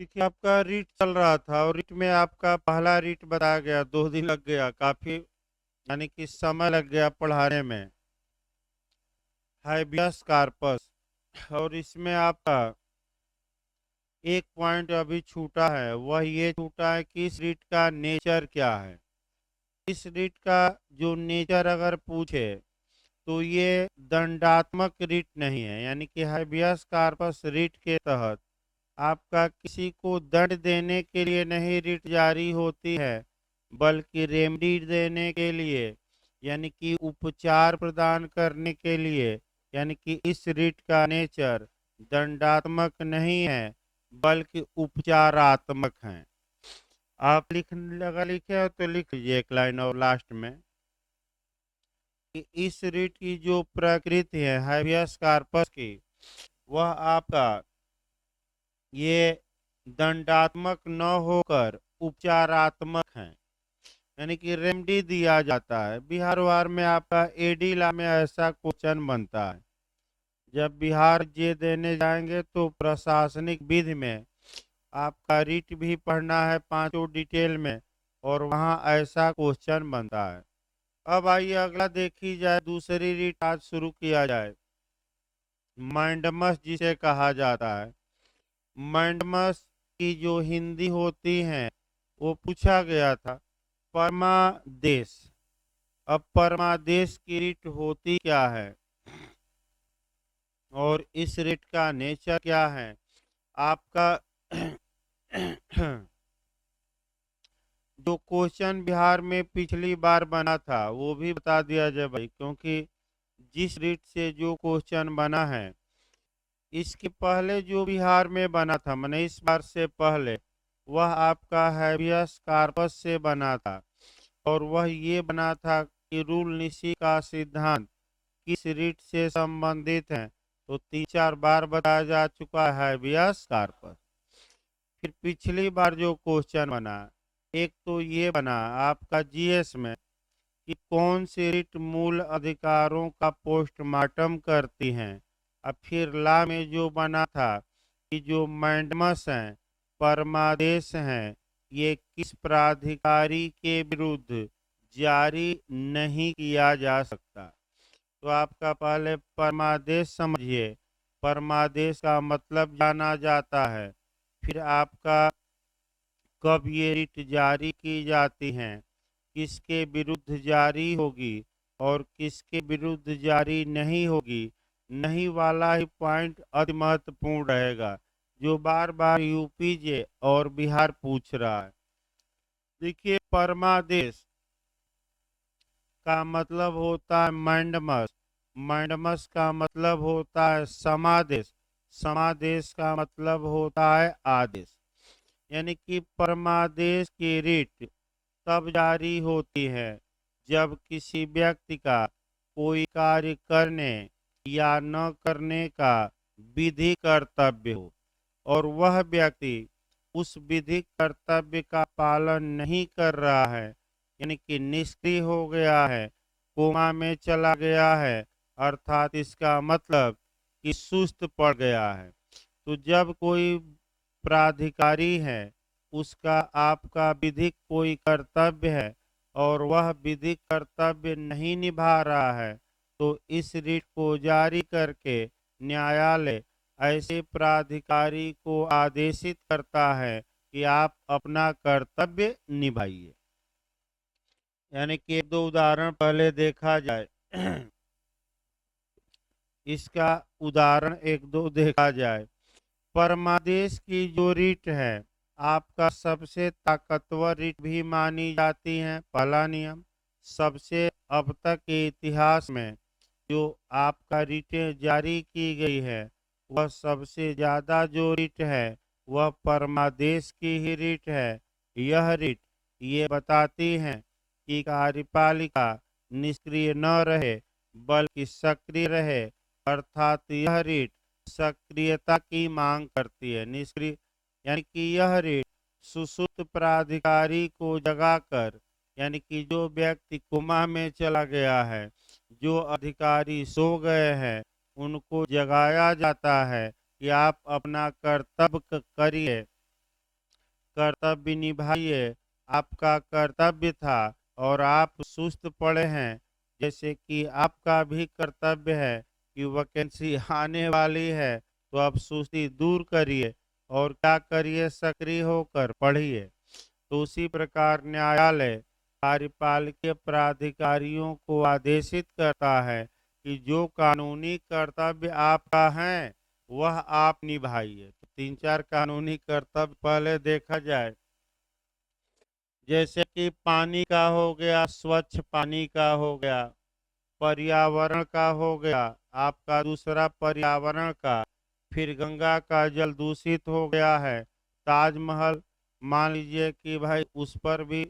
देखिए, आपका रीट चल रहा था और रीट में आपका पहला रीट बताया गया, 2 दिन लग गया, काफ़ी यानी कि समय लग गया पढ़ाने में, हाइबियस कार्पस। और इसमें आपका एक पॉइंट अभी छूटा है, वह ये छूटा है कि इस रीट का नेचर क्या है? इस रीट का जो नेचर अगर पूछे, तो ये दंडात्मक रीट नहीं है, यानी कि हाइबियस कार्पस रीट के तहत आपका किसी को दंड देने के लिए नहीं रिट जारी होती है, बल्कि रेमडी देने के लिए, यानी कि उपचार प्रदान करने के लिए। यानी कि इस रिट का नेचर दंडात्मक नहीं है, बल्कि उपचारात्मक है। आप अगर लिखे हो तो लिख लीजिए एक लाइन और लास्ट में कि इस रिट की जो प्रकृति है हाइबियस कार्पस की, वह आपका ये दंडात्मक न होकर उपचारात्मक है, यानी कि रेमडी दिया जाता है। बिहार वार में आपका एडी ला में ऐसा क्वेश्चन बनता है। जब बिहार जे देने जाएंगे तो प्रशासनिक विधि में आपका रीट भी पढ़ना है पांचों डिटेल में, और वहाँ ऐसा क्वेश्चन बनता है। अब आइए अगला देखी जाए, दूसरी रीट आज शुरू किया जाए, मैंडमस जिसे कहा जाता है। मैंडमस की जो हिंदी होती है वो पूछा गया था परमादेश। अब परमादेश की रीट होती क्या है और इस रीट का नेचर क्या है आपका? जो क्वेश्चन बिहार में पिछली बार बना था वो भी बता दिया जाए भाई, क्योंकि जिस रीट से जो क्वेश्चन बना है, इसके पहले जो बिहार में बना था मैंने इस बार से पहले, वह आपका हैबियस कार्पस से बना था। और वह ये बना था कि रूल निसी का सिद्धांत किस रीट से संबंधित है, तो 3-4 बार बताया जा चुका है हैबियस कार्पस। फिर पिछली बार जो क्वेश्चन बना, एक तो ये बना आपका जीएस में कि कौन सी रीट मूल अधिकारों का पोस्टमार्टम करती हैं। अब फिर ला में जो बना था कि जो मैंडमस हैं, परमादेश हैं, ये किस प्राधिकारी के विरुद्ध जारी नहीं किया जा सकता। तो आपका पहले परमादेश समझिए, परमादेश का मतलब जाना जाता है। फिर आपका कब ये रिट जारी की जाती हैं, किसके विरुद्ध जारी होगी और किसके विरुद्ध जारी नहीं होगी। नहीं वाला ही पॉइंट अति महत्वपूर्ण रहेगा, जो बार बार यूपीजे और बिहार पूछ रहा है। देखिए, परमादेश का मतलब होता है मैंडमस, मैंडमस का मतलब होता है समादेश, समादेश का मतलब होता है आदेश। यानी कि परमादेश की रीट तब जारी होती है जब किसी व्यक्ति का कोई कार्य करने या न करने का विधि कर्तव्य हो और वह व्यक्ति उस विधि कर्तव्य का पालन नहीं कर रहा है, यानी कि निष्क्रिय हो गया है, कोमा में चला गया है, अर्थात इसका मतलब कि सुस्त पड़ गया है। तो जब कोई प्राधिकारी है, उसका आपका विधिक कोई कर्तव्य है और वह विधिक कर्तव्य नहीं निभा रहा है, तो इस रीट को जारी करके न्यायालय ऐसे प्राधिकारी को आदेशित करता है कि आप अपना कर्तव्य निभाइए। यानी कि एक दो उदाहरण पहले देखा जाए। इसका उदाहरण एक दो देखा जाए। परमादेश की जो रीट है आपका सबसे ताकतवर रीट भी मानी जाती है। पहला नियम, सबसे अब तक के इतिहास में जो आपका रीटें जारी की गई है, वह सबसे ज्यादा जो रीट है वह परमादेश की ही रीट है। यह रीट ये बताती है कि कार्यपालिका निष्क्रिय न रहे बल्कि सक्रिय रहे, अर्थात यह रीट सक्रियता की मांग करती है। निष्क्रिय यानी कि यह रीट सुसुप्त प्राधिकारी को जगाकर, यानी कि जो व्यक्ति कोमा में चला गया है, जो अधिकारी सो गए हैं, उनको जगाया जाता है कि आप अपना कर्तव्य करिए। कर्तव्य निभाइए, आपका कर्तव्य था और आप सुस्त पड़े हैं। जैसे कि आपका भी कर्तव्य है कि वैकेंसी आने वाली है, तो आप सुस्ती दूर करिए और क्या करिए, सक्रिय होकर पढ़िए। तो उसी प्रकार न्यायालय कार्यपालिकीय प्राधिकारियों को आदेशित करता है कि जो कानूनी कर्तव्य आपका है वह आप निभाइए। तो 3-4 कानूनी कर्तव्य पहले देखा जाए, जैसे कि पानी का हो गया, स्वच्छ पानी का हो गया, पर्यावरण का हो गया, आपका दूसरा पर्यावरण का, फिर गंगा का जल दूषित हो गया है, ताजमहल मान लीजिए कि भाई उस पर भी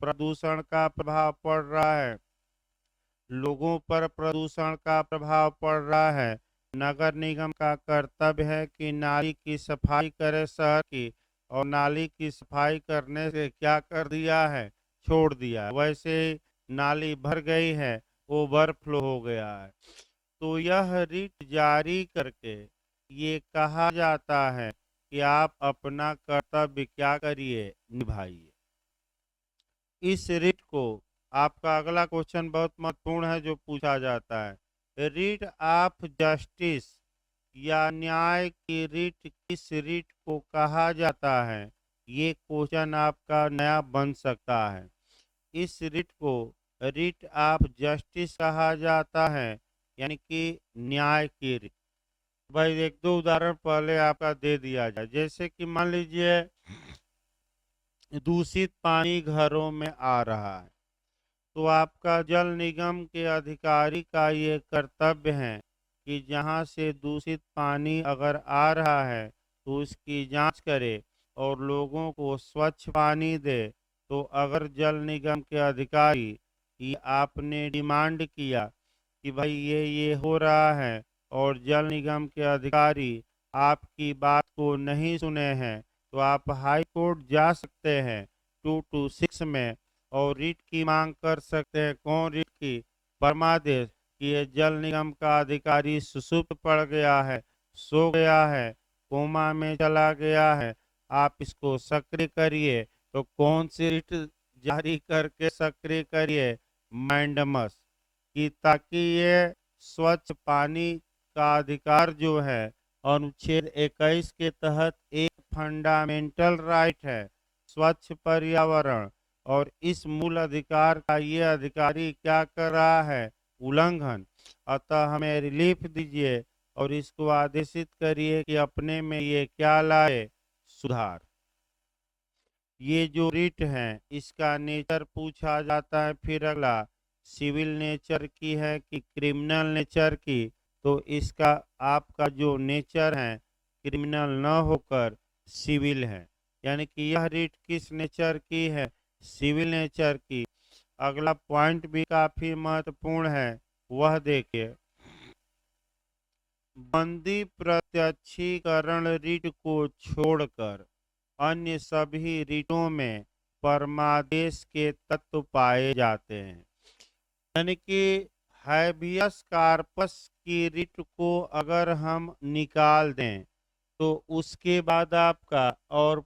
प्रदूषण का प्रभाव पड़ रहा है, लोगों पर प्रदूषण का प्रभाव पड़ रहा है। नगर निगम का कर्तव्य है कि नाली की सफाई करे शहर की, और नाली की सफाई करने से क्या कर दिया है, छोड़ दिया है। वैसे ही नाली भर गई है, ओवरफ्लो हो गया है। तो यह रिट जारी करके ये कहा जाता है कि आप अपना कर्तव्य क्या करिए, निभाइए। इस रिट को, आपका अगला क्वेश्चन बहुत महत्वपूर्ण है जो पूछा जाता है, रिट ऑफ जस्टिस या न्याय की रिट किस रिट को कहा जाता है? ये क्वेश्चन आपका नया बन सकता है। इस रिट को रिट ऑफ जस्टिस कहा जाता है, यानी कि न्याय की रिट। भाई एक दो उदाहरण पहले आपका दे दिया जाए, जैसे कि मान लीजिए दूषित पानी घरों में आ रहा है, तो आपका जल निगम के अधिकारी का ये कर्तव्य है कि जहाँ से दूषित पानी अगर आ रहा है तो उसकी जांच करे और लोगों को स्वच्छ पानी दे। तो अगर जल निगम के अधिकारी, ये आपने डिमांड किया कि भाई ये हो रहा है, और जल निगम के अधिकारी आपकी बात को नहीं सुने हैं, तो आप हाई कोर्ट जा सकते हैं 226 में, और रिट की मांग कर सकते हैं। कौन रिट की? परमादेश कि ये जल निगम का अधिकारी सुसुप्त पड़ गया है, सो गया है, कोमा में चला गया है, आप इसको सक्रिय करिए। तो कौन सी रिट जारी करके सक्रिय करिए? मैंडमस, कि ताकि ये स्वच्छ पानी का अधिकार जो है अनुच्छेद 21 के तहत एक फंडामेंटल राइट है, स्वच्छ पर्यावरण, और इस मूल अधिकार का ये अधिकारी क्या कर रहा है? उल्लंघन। अतः हमें रिलीफ दीजिए और इसको आदेशित करिए कि अपने में ये क्या लाए? सुधार। ये जो रिट है इसका नेचर पूछा जाता है। फिर अगला, सिविल नेचर की है कि क्रिमिनल नेचर की? तो इसका आपका जो नेचर है क्रिमिनल न होकर सिविल है, यानी कि यह रिट किस नेचर की है? सिविल नेचर की। अगला पॉइंट भी काफी महत्वपूर्ण है, वह देखिए, बंदी प्रत्यक्षीकरण रिट को छोड़कर अन्य सभी रिटों में परमादेश के तत्व पाए जाते हैं। यानी कि हैबियस कार्पस की रिट को अगर हम निकाल दें तो उसके बाद आपका और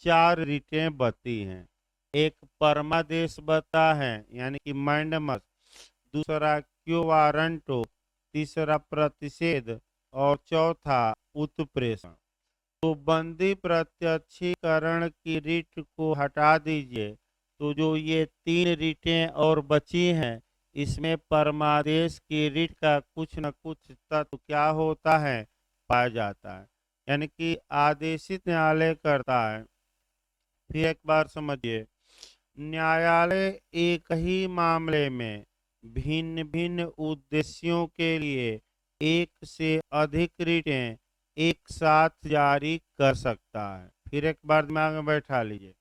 4 रिटें बची हैं। एक परमादेश बता है, यानी कि मैंडमस, दूसरा क्यो वारंटो, तीसरा प्रतिषेध, और चौथा उत्प्रेषण। तो बंदी प्रत्यक्षीकरण की रिट को हटा दीजिए, तो जो ये 3 रिटें और बची हैं, इसमें परमादेश की रिट का कुछ न कुछ तत्व क्या होता है? पाया जाता है, यानी कि आदेशित न्यायालय करता है। फिर एक बार समझिए, न्यायालय एक ही मामले में भिन्न भिन्न उद्देश्यों के लिए एक से अधिक रिटें एक साथ जारी कर सकता है। फिर एक बार दिमाग में बैठा लीजिए,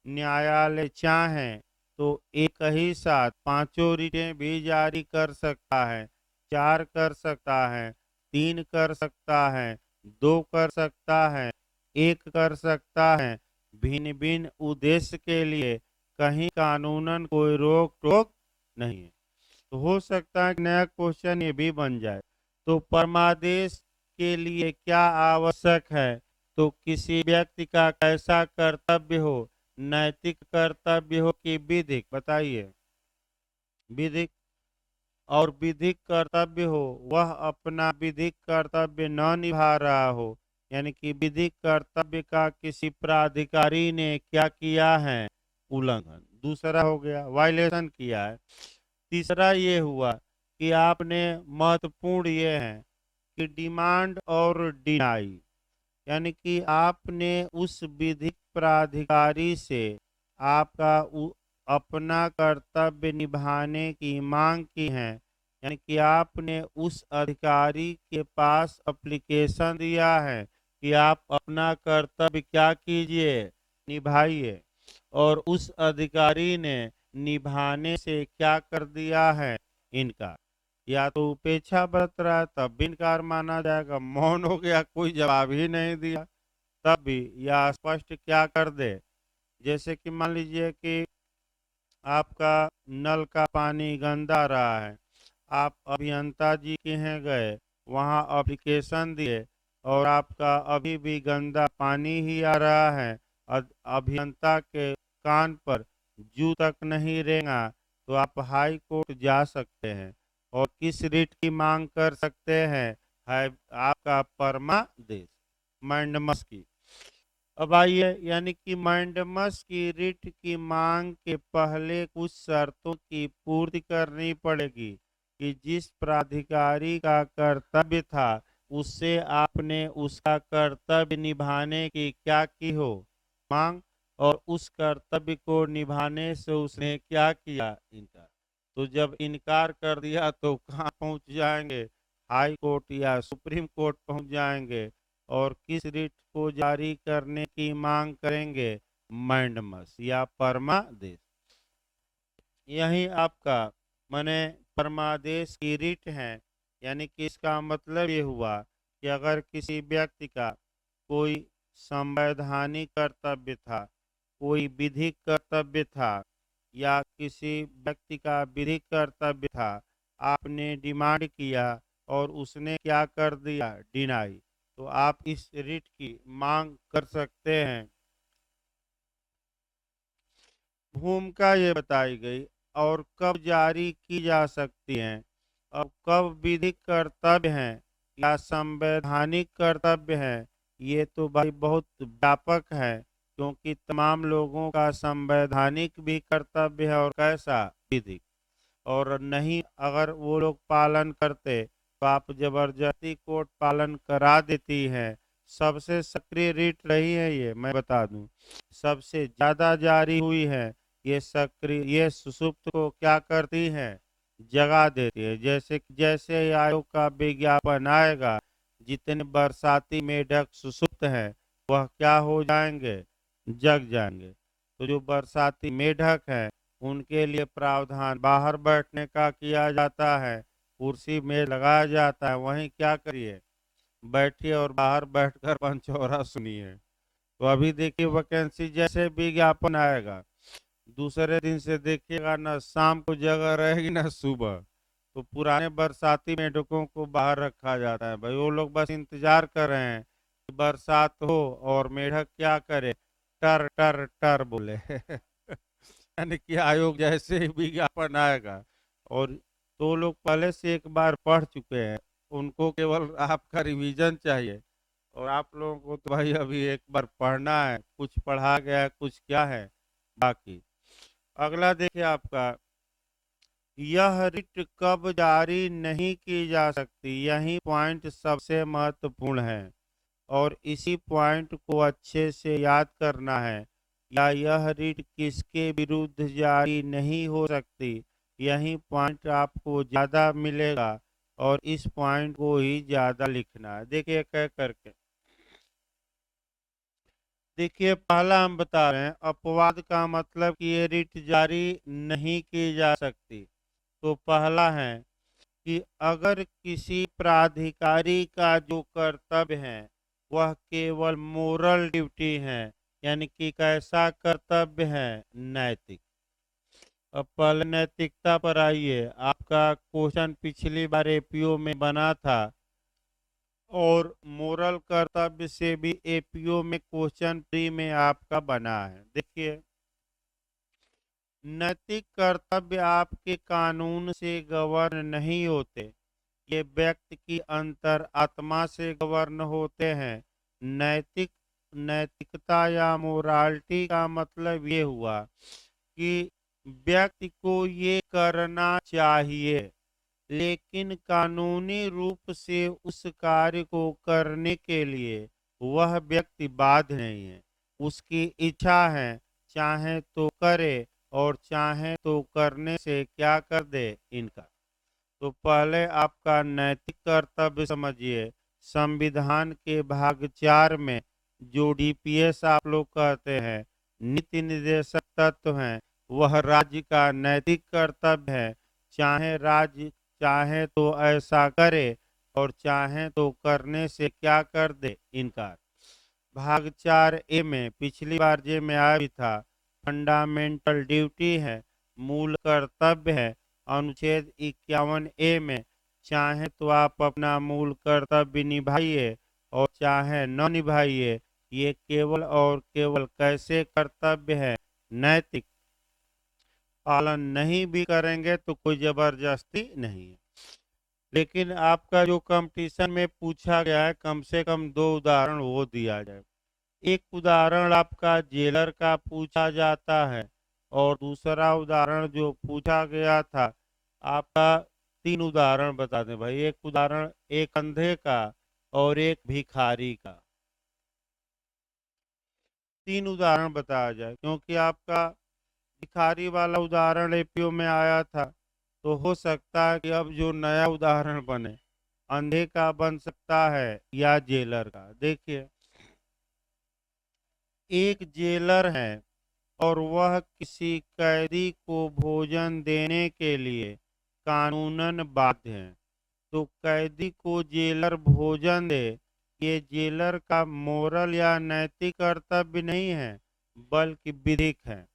न्यायालय चाहे तो एक ही साथ पांचों रिटें भी जारी कर सकता है, 4 कर सकता है, 3 कर सकता है, 2 कर सकता है, 1 कर सकता है, भिन्न भिन्न उद्देश्य के लिए। कहीं कानूनन कोई रोक टोक नहीं है। तो हो सकता है कि नया क्वेश्चन ये भी बन जाए, तो परमादेश के लिए क्या आवश्यक है? तो किसी व्यक्ति का कैसा कर्तव्य हो, नैतिक कर्तव्य हो कि विधिक, बताइए। विधिक। और विधिक कर्तव्य हो, वह अपना विधिक कर्तव्य न निभा रहा हो, यानी कि विधिक कर्तव्य का किसी प्राधिकारी ने क्या किया है, उल्लंघन। दूसरा हो गया वायलेशन किया है। तीसरा ये हुआ कि आपने, महत्वपूर्ण ये है कि डिमांड और डिनाई, यानी कि आपने उस विधिक प्राधिकारी से आपका अपना कर्तव्य निभाने की मांग की है, यानी कि आपने उस अधिकारी के पास एप्लीकेशन दिया है कि आप अपना कर्तव्य क्या कीजिए, निभाइए। और उस अधिकारी ने निभाने से क्या कर दिया है, इनकार। या तो उपेक्षा बरत रहा है तब भी इनकार माना जाएगा, मौन हो गया, कोई जवाब ही नहीं दिया तब भी, या स्पष्ट क्या कर दे। जैसे कि मान लीजिए कि आपका नल का पानी गंदा आ रहा है, आप अभियंता जी के यहाँ गए, वहाँ एप्लीकेशन दिए और आपका अभी भी गंदा पानी ही आ रहा है, अभियंता के कान पर जू तक नहीं रेंगा, तो आप हाई कोर्ट जा सकते हैं। और किस रिट की मांग कर सकते हैं, है आपका परमादेश, मैंडमस की। अब आइए, यानी कि मैंडमस की रिट की मांग के पहले कुछ शर्तों की पूर्ति करनी पड़ेगी कि जिस प्राधिकारी का कर्तव्य था उससे आपने उसका कर्तव्य निभाने की क्या की हो, मांग, और उस कर्तव्य को निभाने से उसने क्या किया, इनकार। तो जब इनकार कर दिया तो कहाँ पहुंच जाएंगे, हाई कोर्ट या सुप्रीम कोर्ट पहुंच जाएंगे। और किस रिट को जारी करने की मांग करेंगे, मैंडमस या परमादेश। यही आपका माने परमादेश की रिट है, यानी कि इसका मतलब ये हुआ कि अगर किसी व्यक्ति का कोई संवैधानिक कर्तव्य था, कोई विधिक कर्तव्य था, या किसी व्यक्ति का विधिक कर्तव्य था, आपने डिमांड किया और उसने क्या कर दिया, डिनाई, तो आप इस रिट की मांग कर सकते हैं। भूमिका ये बताई गई और कब जारी की जा सकती हैं। अब कब विधिक कर्तव्य हैं या संवैधानिक कर्तव्य है, ये तो भाई बहुत व्यापक है, क्योंकि तमाम लोगों का संवैधानिक भी कर्तव्य है और कैसा, विधिक। और नहीं अगर वो लोग पालन करते तो आप जबरदस्ती कोर्ट पालन करा देती है। सबसे सक्रिय रिट रही है ये, मैं बता दूं, सबसे ज्यादा जारी हुई है ये सक्रिय, ये सुसुप्त को क्या करती है, जगा देती है। जैसे जैसे ही आयोग का विज्ञापन आएगा, जितने बरसाती मेढक सुसुप्त हैं वह क्या हो जाएंगे, जग जाएंगे। तो जो बरसाती मेढक है उनके लिए प्रावधान बाहर बैठने का किया जाता है, कुर्सी में लगाया जाता है, वहीं क्या करिए, बैठिए और बाहर बैठकर पंचौरा सुनिए। तो अभी देखिए वैकेंसी जैसे विज्ञापन आएगा, दूसरे दिन से देखिएगा ना शाम को जगह रहेगी ना सुबह। तो पुराने बरसाती मेढकों को बाहर रखा जाता है, भाई वो लोग बस इंतजार कर रहे हैं कि बरसात हो और मेढक क्या करे, टर टर टर बोले यानी कि आयोग जैसे ही विज्ञापन आएगा, और तो लोग पहले से एक बार पढ़ चुके हैं, उनको केवल आपका रिवीजन चाहिए। और आप लोगों को तो भाई अभी एक बार पढ़ना है, कुछ पढ़ा गया है, कुछ क्या है बाकी। अगला देखिए आपका, यह रिट कब जारी नहीं की जा सकती, यही पॉइंट सबसे महत्वपूर्ण है और इसी पॉइंट को अच्छे से याद करना है। या यह रिट किसके विरुद्ध जारी नहीं हो सकती, यही पॉइंट आपको ज़्यादा मिलेगा और इस पॉइंट को ही ज़्यादा लिखना है। देखिए कह करके, देखिए पहला हम बता रहे हैं अपवाद का मतलब कि ये रिट जारी नहीं की जा सकती। तो पहला है कि अगर किसी प्राधिकारी का जो कर्तव्य है वह केवल मोरल ड्यूटी है, यानी कि कैसा कर्तव्य है, नैतिक। अब पहले नैतिकता पर आइए, आपका क्वेश्चन पिछली बार एपीओ में बना था, और मोरल कर्तव्य से भी एपीओ में क्वेश्चन प्री में आपका बना है। देखिए, नैतिक कर्तव्य आपके कानून से गवर्न नहीं होते, ये व्यक्ति की अंतर आत्मा से गवर्न होते हैं। नैतिक नैतिकता या मोरालिटी का मतलब ये हुआ कि व्यक्ति को ये करना चाहिए, लेकिन कानूनी रूप से उस कार्य को करने के लिए वह व्यक्ति बाध्य नहीं है। उसकी इच्छा है, चाहे तो करे और चाहे तो करने से क्या कर दे इनका। तो पहले आपका नैतिक कर्तव्य समझिए। संविधान के भाग 4 में जो डीपीएस आप लोग कहते हैं, नीति निर्देशक तत्व हैं, वह राज्य का नैतिक कर्तव्य है। चाहे राज्य चाहे तो ऐसा करे और चाहे तो करने से क्या कर दे इनकार। भाग 4 ए में पिछली बार जे में आया भी था, फंडामेंटल ड्यूटी है, मूल कर्तव्य है। अनुच्छेद 51 ए में चाहे तो आप अपना मूल कर्तव्य निभाइए और चाहे न निभाइए, ये केवल और केवल कैसे कर्तव्य है, नैतिक। पालन नहीं भी करेंगे तो कोई जबरदस्ती नहीं है। लेकिन आपका जो कंपटीशन में पूछा गया है, कम से कम 2 उदाहरण वो दिया जाए। एक उदाहरण आपका जेलर का पूछा जाता है और दूसरा उदाहरण जो पूछा गया था आपका, 3 उदाहरण बता दें भाई। एक उदाहरण एक अंधे का और एक भिखारी का। 3 उदाहरण बताया जाए, क्योंकि आपका भिखारी वाला उदाहरण एपीओ में आया था, तो हो सकता है कि अब जो नया उदाहरण बने अंधे का बन सकता है या जेलर का। देखिए, एक जेलर है और वह किसी कैदी को भोजन देने के लिए कानूनन बाध्य है। तो कैदी को जेलर भोजन दे, ये जेलर का मोरल या नैतिक कर्तव्य नहीं है, बल्कि विधिक है।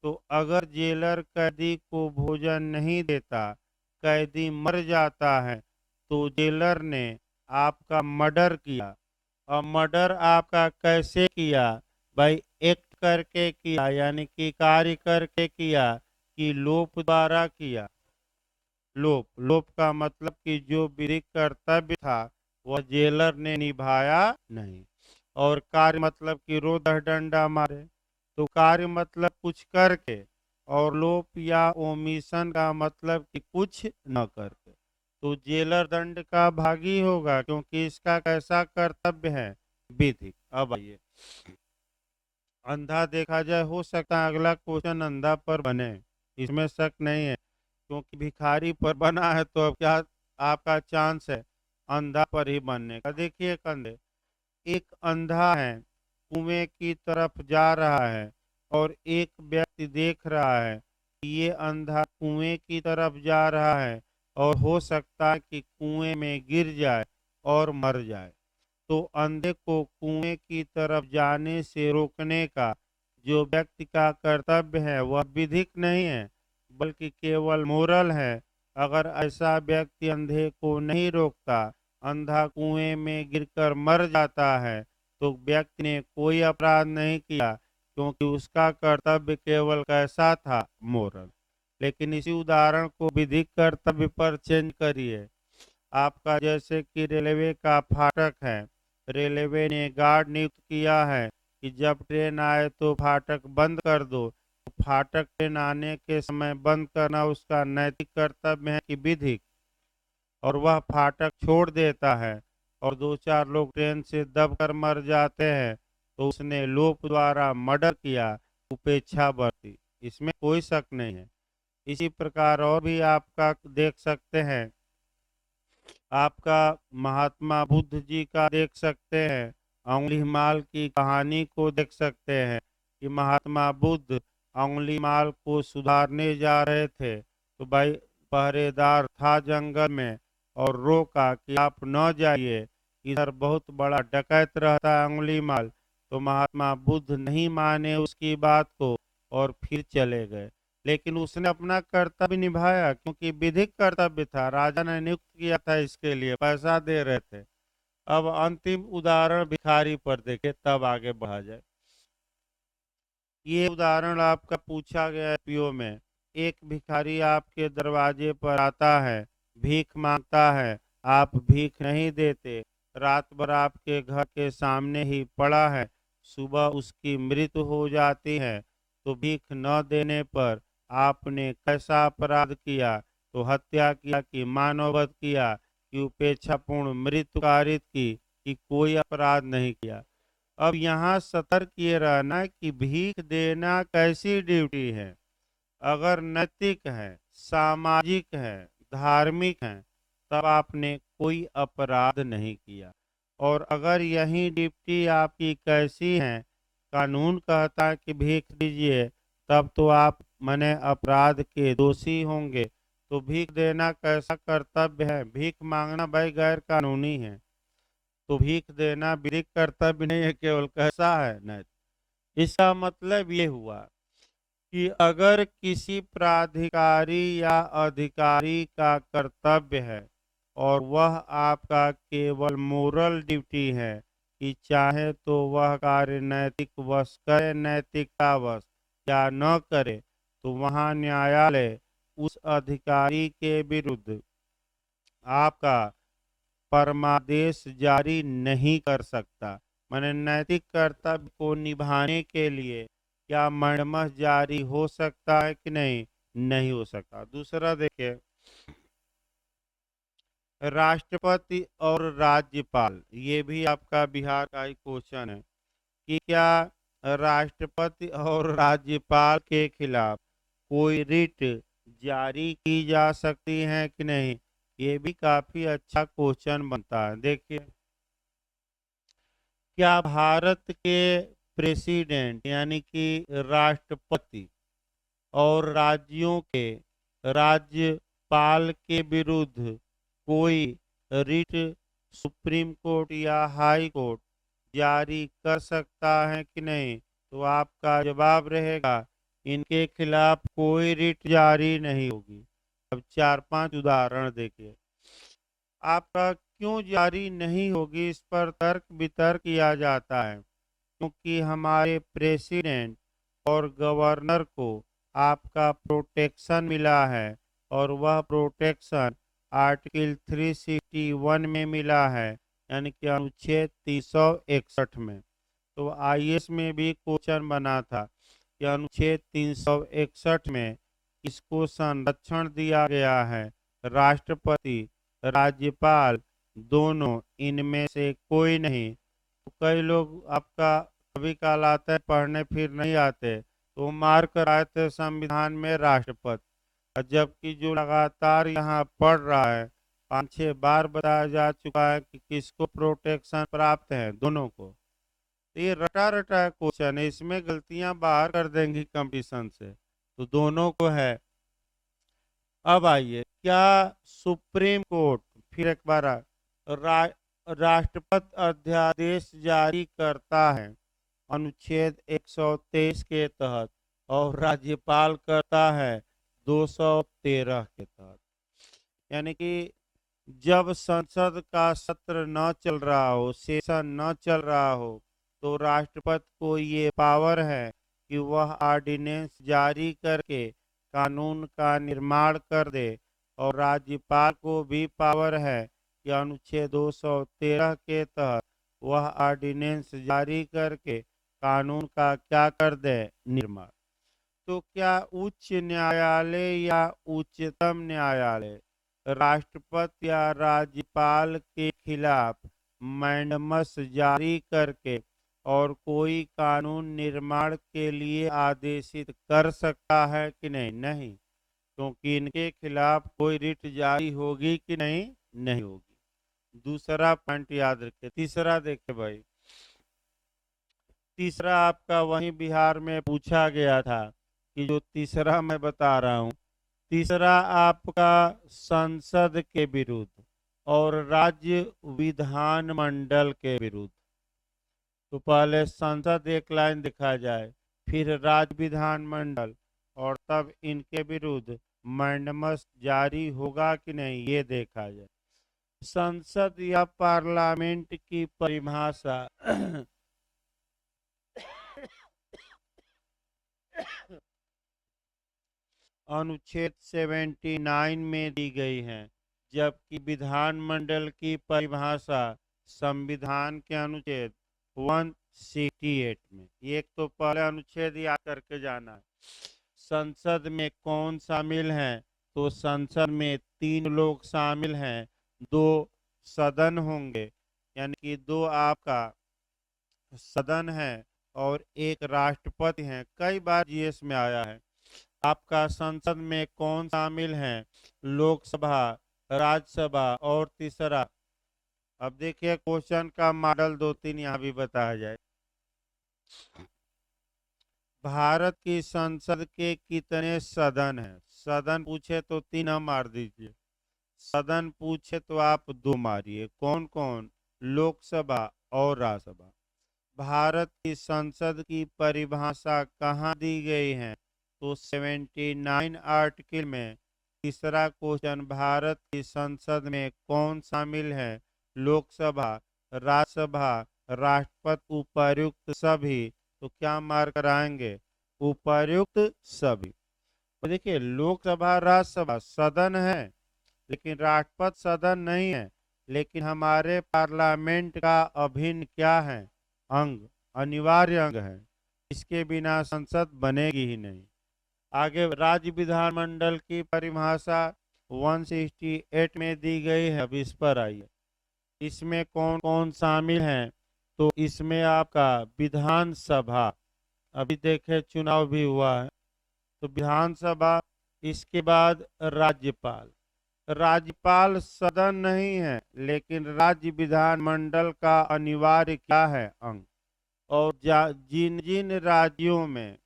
तो अगर जेलर कैदी को भोजन नहीं देता, कैदी मर जाता है, तो जेलर ने आपका मर्डर किया। और मर्डर आपका कैसे किया भाई? एक्ट करके किया, यानी कि कार्य करके किया कि लोप द्वारा किया। लोप लोप का मतलब कि जो विधिक कर्तव्य था वह जेलर ने निभाया नहीं। और कार्य मतलब कि रो दह डंडा मारे। तो कार्य मतलब कुछ करके, और लोप या ओमिशन का मतलब कि कुछ न करके। तो जेलर दंड का भागी होगा, क्योंकि इसका कैसा कर्तव्य है, विधिक। अब आइए, अंधा देखा जाए, हो सकता है अगला क्वेश्चन अंधा पर बने, इसमें शक नहीं है, क्योंकि भिखारी पर बना है तो अब क्या आपका चांस है अंधा पर ही बनने का। देखिए, कंधे एक अंधा है, कुएं की तरफ जा रहा है और एक व्यक्ति देख रहा है कि ये अंधा कुएं की तरफ जा रहा है और हो सकता है कि कुएं में गिर जाए और मर जाए। तो अंधे को कुएं की तरफ जाने से रोकने का जो व्यक्ति का कर्तव्य है वह विधिक नहीं है, बल्कि केवल मोरल है। अगर ऐसा व्यक्ति अंधे को नहीं रोकता, अंधा कुएं में गिरकर मर जाता है, तो व्यक्ति ने कोई अपराध नहीं किया, क्योंकि उसका कर्तव्य केवल कैसा था, मोरल। लेकिन इसी उदाहरण को विधिक कर्तव्य पर चेंज करिए। आपका जैसे कि रेलवे का फाटक है, रेलवे ने गार्ड नियुक्त किया है कि जब ट्रेन आए तो फाटक बंद कर दो। तो फाटक ट्रेन आने के समय बंद करना उसका नैतिक कर्तव्य है कि विधिक? और वह फाटक छोड़ देता है और 2-4 लोग ट्रेन से दबकर मर जाते हैं, तो उसने लोप द्वारा मर्डर किया, उपेक्षा बरती, इसमें कोई शक नहीं है। इसी प्रकार और भी आपका देख सकते हैं, आपका महात्मा बुद्ध जी का देख सकते हैं, अंगुली माल की कहानी को देख सकते हैं कि महात्मा बुद्ध अंगुली माल को सुधारने जा रहे थे, तो भाई पहरेदार था जंगल में और रोका कि आप न जाइए, इधर बहुत बड़ा डकैत रहता है अंगुली माल। तो महात्मा बुद्ध नहीं माने उसकी बात को और फिर चले गए। लेकिन उसने अपना कर्तव्य निभाया, क्योंकि विधिक कर्तव्य था, राजा ने नियुक्त किया था इसके लिए, पैसा दे रहे थे। अब अंतिम उदाहरण भिखारी पर देखे, तब आगे बढ़ा जाए। ये उदाहरण आपका पूछा गया है पीओ में। एक भिखारी आपके दरवाजे पर आता है, भीख मांगता है, आप भीख नहीं देते, रात भर आपके घर के सामने ही पड़ा है, सुबह उसकी मृत्यु हो जाती है, तो भीख न देने पर आपने कैसा अपराध किया? तो हत्या किया कि मानववध किया कि उपेक्षापूर्ण मृत्यु कारित की कि कोई अपराध नहीं किया? अब यहाँ सतर्क ये रहना कि भीख देना कैसी ड्यूटी है। अगर नैतिक है, सामाजिक है, धार्मिक है, तब आपने कोई अपराध नहीं किया। और अगर यही ड्यूटी आपकी कैसी है, कानून कहता है कि भीख दीजिए, तब तो आप मने अपराध के दोषी होंगे। तो भीख देना कैसा कर्तव्य है? भीख मांगना भाई गैर कानूनी है। तो भीख देना विधिक कर्तव्य नहीं है, केवल कैसा है? नैतिक। इसका मतलब ये हुआ कि अगर किसी प्राधिकारी या अधिकारी का कर्तव्य है और वह आपका केवल मोरल ड्यूटी है कि चाहे तो वह कार्य नैतिक वश करे, नैतिकतावश या न करे, तो वहाँ न्यायालय उस अधिकारी के विरुद्ध आपका परमादेश जारी नहीं कर सकता। माने नैतिक कर्तव्य को निभाने के लिए क्या मरम्मत जारी हो सकता है कि नहीं? नहीं हो सकता। दूसरा देखिए, राष्ट्रपति और राज्यपाल, ये भी आपका बिहार का ही क्वेश्चन है कि क्या राष्ट्रपति और राज्यपाल के खिलाफ कोई रिट जारी की जा सकती है कि नहीं? ये भी काफी अच्छा क्वेश्चन बनता है। देखिए, क्या भारत के प्रेसिडेंट यानी कि राष्ट्रपति और राज्यों के राज्यपाल के विरुद्ध कोई रिट सुप्रीम कोर्ट या हाई कोर्ट जारी कर सकता है कि नहीं? तो आपका जवाब रहेगा इनके खिलाफ कोई रिट जारी नहीं होगी। अब 4-5 उदाहरण देखिए। आपका क्यों जारी नहीं होगी, इस पर तर्क वितर्क किया जाता है। क्योंकि हमारे प्रेसिडेंट और गवर्नर को आपका प्रोटेक्शन मिला है और वह प्रोटेक्शन आर्टिकल 361 में मिला है, यानी कि अनुच्छेद 361 में। तो आईएएस में भी क्वेश्चन बना था कि अनुच्छेद 361 में किसको संरक्षण दिया गया है? राष्ट्रपति, राज्यपाल, दोनों, इनमें से कोई नहीं। तो कई लोग आपका कभी काल आते हैं पढ़ने फिर नहीं आते, तो मार कर आए थे संविधान में राष्ट्रपति, और जबकि जो लगातार यहाँ पढ़ रहा है 5-6 बार बताया जा चुका है कि किसको प्रोटेक्शन प्राप्त है, दोनों को। तो ये रटा रटा क्वेश्चन है, इसमें गलतियां बाहर कर देंगी कंपटीशन से, तो दोनों को है। अब आइए, क्या सुप्रीम कोर्ट, फिर एक बार रा, राष्ट्रपति अध्यादेश जारी करता है अनुच्छेद 123 के तहत और राज्यपाल करता है 213 के तहत। यानी कि जब संसद का सत्र न चल रहा हो, सेशन न चल रहा हो, तो राष्ट्रपति को ये पावर है कि वह ऑर्डिनेंस जारी करके कानून का निर्माण कर दे, और राज्यपाल को भी पावर है कि अनुच्छेद 213 के तहत वह ऑर्डिनेंस जारी करके कानून का क्या कर दे? निर्माण। तो क्या उच्च न्यायालय या उच्चतम न्यायालय राष्ट्रपति या राज्यपाल के खिलाफ मैंडमस जारी करके और कोई कानून निर्माण के लिए आदेशित कर सकता है कि नहीं? नहीं, क्योंकि इनके खिलाफ कोई रिट जारी होगी कि नहीं? नहीं होगी। दूसरा पॉइंट याद रखें। तीसरा देखे भाई, तीसरा आपका वहीं बिहार में पूछा गया था कि जो तीसरा मैं बता रहा हूँ, तीसरा आपका संसद के विरुद्ध और राज्य विधानमंडल के विरुद्ध। तो पहले संसद एक लाइन दिखा जाए, फिर राज्य विधानमंडल, और तब इनके विरुद्ध मैंडमस जारी होगा कि नहीं ये देखा जाए। संसद या पार्लियामेंट की परिभाषा अनुच्छेद 79 में दी गई है, जबकि विधानमंडल की परिभाषा संविधान के अनुच्छेद 168 में। एक तो पहले अनुच्छेद याद करके जाना है। संसद में कौन शामिल है? तो संसद में 3 लोग शामिल हैं, 2 सदन होंगे, यानी कि 2 आपका सदन है और 1 राष्ट्रपति है। कई बार जीएस में आया है। आपका संसद में कौन शामिल है? लोकसभा, राज्यसभा और तीसरा। अब देखिए क्वेश्चन का मॉडल 2-3 यहाँ भी बताया जाए। भारत की संसद के कितने सदन हैं? सदन पूछे तो 3 मार दीजिए, सदन पूछे तो आप 2 मारिए। कौन कौन? लोकसभा और राज्यसभा। भारत की संसद की परिभाषा कहाँ दी गई है? तो 79 आर्टिकल में। तीसरा क्वेश्चन, भारत की संसद में कौन शामिल है? लोकसभा, राज्यसभा, राष्ट्रपति, उपर्युक्त सभी। तो क्या मार्क कराएंगे? उपर्युक्त सभी। तो देखिए लोकसभा राज्यसभा सदन है, लेकिन राष्ट्रपति सदन नहीं है। लेकिन हमारे पार्लियामेंट का अभिन्न क्या है? अंग, अनिवार्य अंग है। इसके बिना संसद बनेगी ही नहीं। आगे राज्य विधानमंडल की परिभाषा 168 में दी गई है। अब इस पर आइए, इसमें कौन कौन शामिल हैं? तो इसमें आपका विधानसभा, अभी देखे चुनाव भी हुआ है, तो विधानसभा। इसके बाद राज्यपाल। राज्यपाल सदन नहीं है, लेकिन राज्य विधानमंडल का अनिवार्य क्या है? अंग। और जिन जिन राज्यों में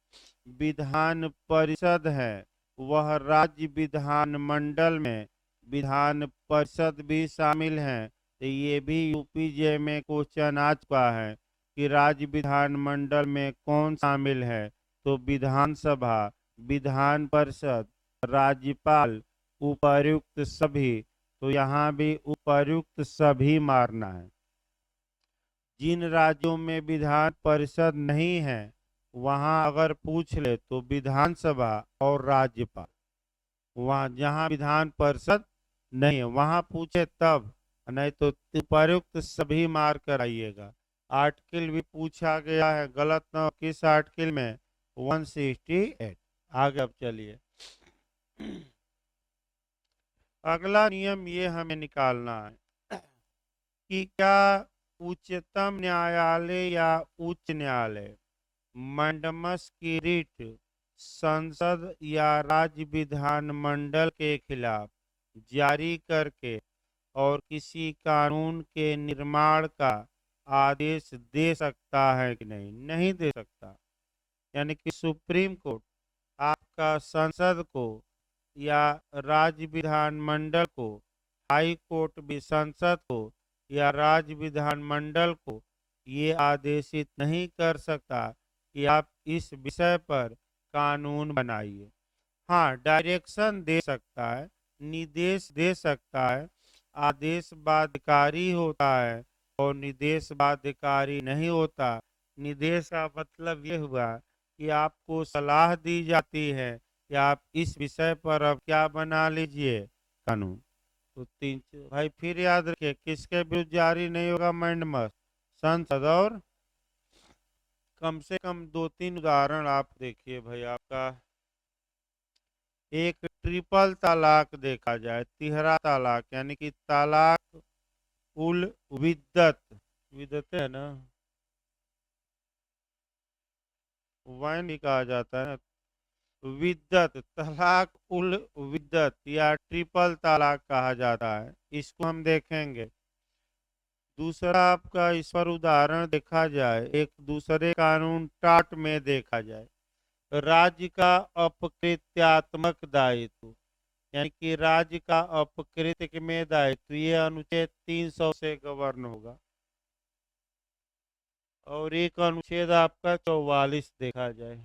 विधान परिषद है, वह राज्य विधानमंडल में विधान परिषद भी शामिल है। तो ये भी यूपीजे में क्वेश्चन आ चुका है कि राज्य विधानमंडल में कौन शामिल है? तो विधानसभा, विधान परिषद, राज्यपाल, उपर्युक्त सभी। तो यहाँ भी उपर्युक्त सभी मारना है। जिन राज्यों में विधान परिषद नहीं है, वहां अगर पूछ ले तो विधानसभा और राज्यपाल। वहां जहां विधान परिषद नहीं है वहां पूछे तब, नहीं तो उपर्युक्त सभी मार कर आइएगा। आर्टिकल भी पूछा गया है, गलत न हो। किस आर्टिकल में? 168। आगे अब चलिए, अगला नियम ये हमें निकालना है कि क्या उच्चतम न्यायालय या उच्च न्यायालय मंडमस की रिट संसद या राज्य विधानमंडल के खिलाफ जारी करके और किसी कानून के निर्माण का आदेश दे सकता है कि नहीं? नहीं दे सकता। यानी कि सुप्रीम कोर्ट आपका संसद को या राज्य विधानमंडल को, हाई कोर्ट भी संसद को या राज्य विधानमंडल को ये आदेशित नहीं कर सकता कि आप इस विषय पर कानून बनाइए। हाँ, डायरेक्शन दे सकता है, निर्देश दे सकता है। आदेश बाध्यकारी होता है और निर्देश बाध्यकारी नहीं होता। निर्देश का मतलब ये हुआ कि आपको सलाह दी जाती है कि आप इस विषय पर अब क्या बना लीजिए? कानून। तो 3 भाई फिर याद रखिए, किसके विरुद्ध जारी नहीं होगा मैंडमस? संसद और। कम से कम 2-3 उदाहरण आप देखिए भाई। आपका एक ट्रिपल तलाक देखा जाए, तिहरा तलाक, यानी कि तलाक उल विद्दत, विद्दत है ना, वैन भी कहा जाता है ना, विद्दत, तलाक उल विद्दत या ट्रिपल तलाक कहा जाता है। इसको हम देखेंगे। दूसरा आपका इस पर उदाहरण देखा जाए, एक दूसरे कानून टाट में देखा जाए, राज्य का अपकृत्यात्मक दायित्व, यानी कि राज्य का अपकृत्य में दायित्व, ये अनुच्छेद 300 से गवर्न होगा। और एक अनुच्छेद आपका 44 देखा जाए,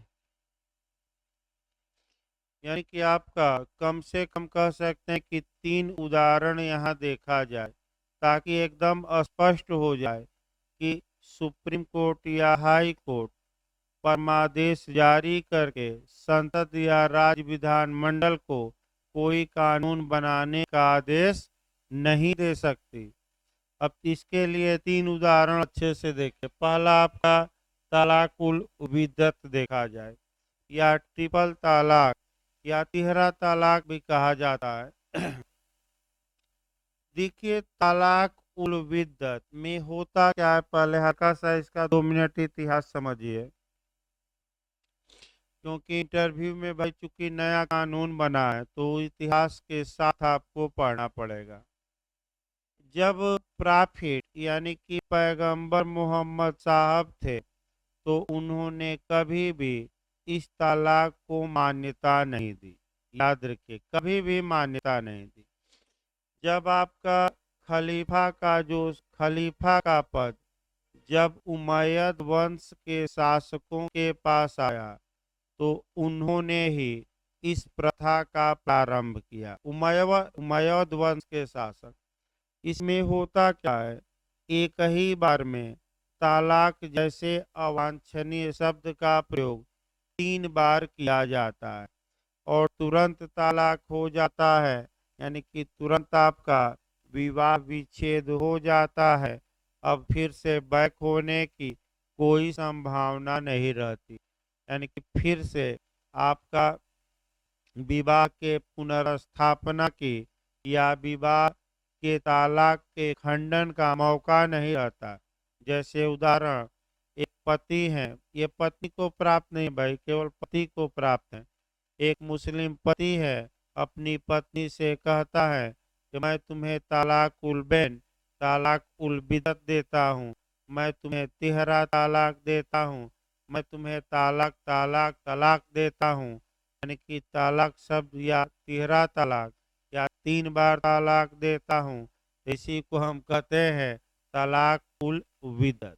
यानी कि आपका कम से कम कह सकते हैं कि 3 उदाहरण यहाँ देखा जाए। ताकि एकदम स्पष्ट हो जाए कि सुप्रीम कोर्ट या हाई कोर्ट परमादेश जारी करके संसद या राज्य विधानमंडल को कोई कानून बनाने का आदेश नहीं दे सकती। अब इसके लिए 3 उदाहरण अच्छे से देखें। पहला आपका तलाकुल विद्दत देखा जाए, या ट्रिपल तलाक, या तिहरा तलाक भी कहा जाता है। देखिए, तलाक उल विद्दत में होता क्या है, पहले हल्का सा इसका 2 मिनट इतिहास समझिए, क्योंकि इंटरव्यू में भाई चूंकि नया कानून बना है तो इतिहास के साथ आपको पढ़ना पड़ेगा। जब प्रॉफिट यानी कि पैगंबर मोहम्मद साहब थे तो उन्होंने कभी भी इस तलाक को मान्यता नहीं दी। याद रखिए, कभी भी मान्यता नहीं दी। जब आपका खलीफा का पद जब उमैयद वंश के शासकों के पास आया तो उन्होंने ही इस प्रथा का प्रारंभ किया। उमैयद वंश के शासक। इसमें होता क्या है, एक ही बार में तालाक जैसे अवांछनीय शब्द का प्रयोग 3 बार किया जाता है और तुरंत तलाक हो जाता है, यानी कि तुरंत आपका विवाह विच्छेद हो जाता है। अब फिर से बैक होने की कोई संभावना नहीं रहती, यानी कि फिर से आपका विवाह के पुनर्स्थापना की या विवाह के तालाक के खंडन का मौका नहीं रहता। जैसे उदाहरण, एक पति है, ये पत्नी को प्राप्त नहीं भाई, केवल पति को प्राप्त है। एक मुस्लिम पति है, अपनी पत्नी से कहता है कि मैं तुम्हें तलाक उल बिदत देता हूँ, मैं तुम्हें तिहरा तलाक देता हूँ, मैं तुम्हें तालाक तलाक तलाक देता हूँ, यानी कि तलाक शब्द या तिहरा तलाक या 3 बार तलाक देता हूँ, इसी को हम कहते हैं तलाक उल विदत।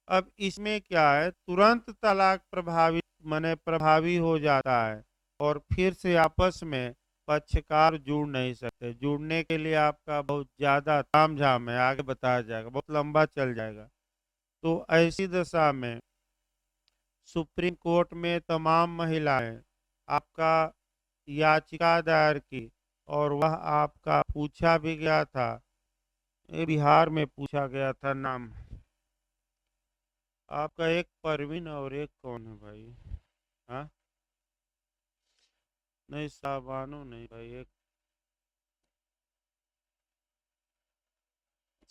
अब इसमें क्या है, तुरंत तलाक प्रभावी हो जाता है और फिर से आपस में पक्षकार जुड़ नहीं सकते। जुड़ने के लिए आपका बहुत ज्यादा तामझाम है, आगे बताया जाएगा, बहुत लंबा चल जाएगा। तो ऐसी दशा में सुप्रीम कोर्ट में तमाम महिलाएं आपका याचिका दायर की और वह आपका पूछा भी गया था। ये बिहार में पूछा गया था नाम आपका, एक परवीन और एक कौन है भाई? हाँ, नहीं साबानो नहीं भाई, एक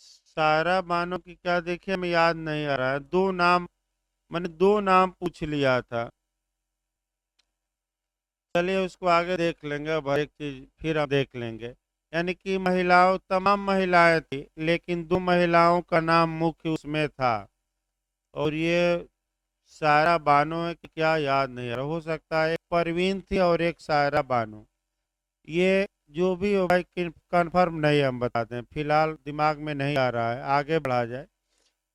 सारा बानो की क्या, देखिए मैं याद नहीं आ रहा है। 2 नाम, मैंने 2 नाम पूछ लिया था। चलिए उसको आगे देख लेंगे, अब हर एक चीज फिर हम देख लेंगे। यानी कि तमाम महिलाएं थी, लेकिन 2 महिलाओं का नाम मुख्य उसमें था और ये सायरा बानो है कि क्या याद नहीं आ रहा। हो सकता है एक परवीन थी और एक सायरा बानो। ये जो भी हो भाई, कंफर्म नहीं हम बताते हैं, फिलहाल दिमाग में नहीं आ रहा है, आगे बढ़ा जाए।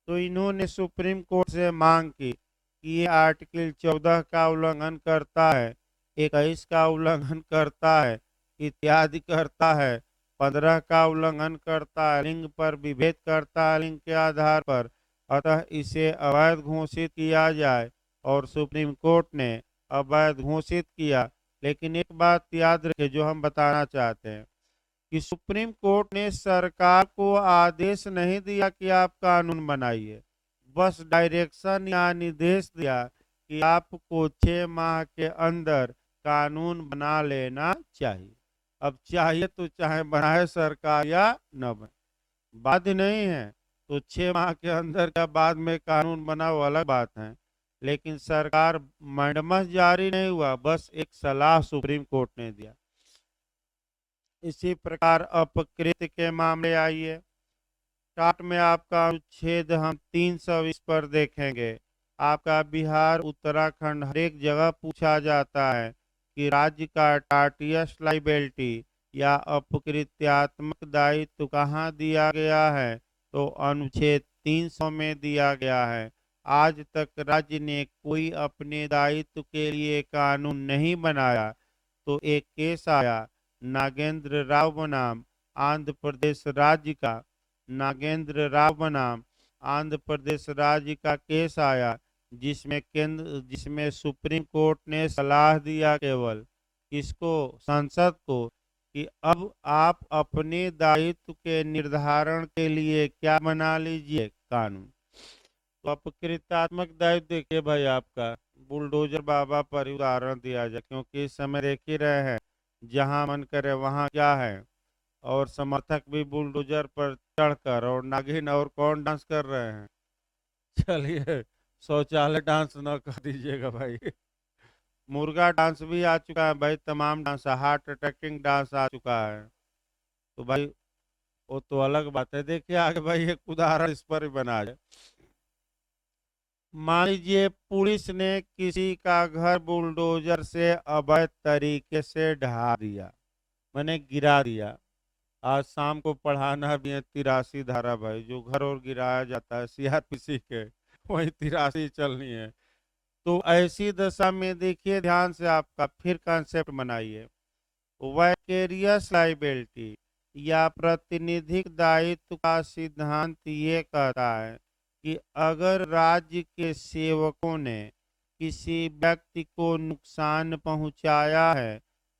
तो इन्होंने सुप्रीम कोर्ट से मांग की कि ये आर्टिकल 14 का उल्लंघन करता है, 21 का उल्लंघन करता है, इत्यादि करता है, 15 का उल्लंघन करता है, लिंग पर विभेद करता है, लिंग के आधार पर, अतः इसे अवैध घोषित किया जाए। और सुप्रीम कोर्ट ने अवैध घोषित किया। लेकिन एक बात याद रखें जो हम बताना चाहते हैं कि सुप्रीम कोर्ट ने सरकार को आदेश नहीं दिया कि आप कानून बनाइए, बस डायरेक्शन या निर्देश दिया कि आपको 6 माह के अंदर कानून बना लेना चाहिए। अब चाहिए तो चाहे बनाए सरकार या न बने, बाध्य नहीं है। तो 6 माह के अंदर क्या बाद में कानून बना, वो अलग बात है। लेकिन सरकार मैंडमस जारी नहीं हुआ, बस एक सलाह सुप्रीम कोर्ट ने दिया। इसी प्रकार अपकृत के मामले आइए, चार्ट में आपका अनुच्छेद हम 320 पर देखेंगे। आपका बिहार उत्तराखंड हर एक जगह पूछा जाता है कि राज्य का टाटियस लाइबिलिटी या अपकृत्यात्मक दायित्व कहाँ दिया गया है, तो अनुच्छेद 300 में दिया गया है। आज तक राज्य ने कोई अपने दायित्व के लिए कानून नहीं बनाया। तो एक केस आया नागेंद्र राव बनाम आंध्र प्रदेश राज्य का, नागेंद्र राव बनाम आंध्र प्रदेश राज्य का केस आया, जिसमें सुप्रीम कोर्ट ने सलाह दिया केवल इसको संसद को कि अब आप अपने दायित्व के निर्धारण के लिए क्या बना लीजिए कानून। तो अपकृत्यात्मक दायित्व देखिए भाई, आपका बुलडोजर बाबा पर ही उदाहरण दिया जाए, क्योंकि इस समय देख ही रहे हैं जहां मन करे वहां क्या है। और समर्थक भी बुलडोजर पर चढ़कर और नागिन और कौन डांस कर रहे हैं। चलिए, शौचालय डांस न कर दीजिएगा भाई। मुर्गा डांस भी आ चुका है भाई, तमाम डांस, हार्ट अटैकिंग डांस आ चुका है। तो भाई वो तो अलग बात है। देखिए आगे भाई, एक उदाहरण इस पर ही बना है। मान लीजिए पुलिस ने किसी का घर बुलडोजर से अवैध तरीके से ढहा दिया, मैंने गिरा दिया। आज शाम को पढ़ाना भी है 83 धारा भाई, जो घर और गिराया जाता है सीआरपीसी के, वही 83 चलनी है। तो ऐसी दशा में देखिए ध्यान से, आपका फिर कंसेप्ट बनाइए। वैकेरियस लाइबिलिटी या प्रातिनिधिक दायित्व का सिद्धांत ये कहता है कि अगर राज्य के सेवकों ने किसी व्यक्ति को नुकसान पहुंचाया है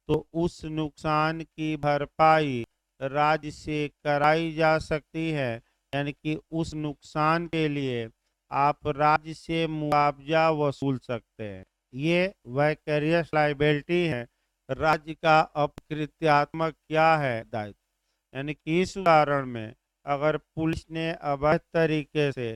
तो उस नुकसान की भरपाई राज्य से कराई जा सकती है। यानी कि उस नुकसान के लिए आप राज्य से मुआवजा वसूल सकते हैं। ये वैकेरियस लाइबिलिटी है। राज्य का अपकृत्यात्मक क्या है दायित्व, यानी कि इस उदाहरण में अगर पुलिस ने अवैध तरीके से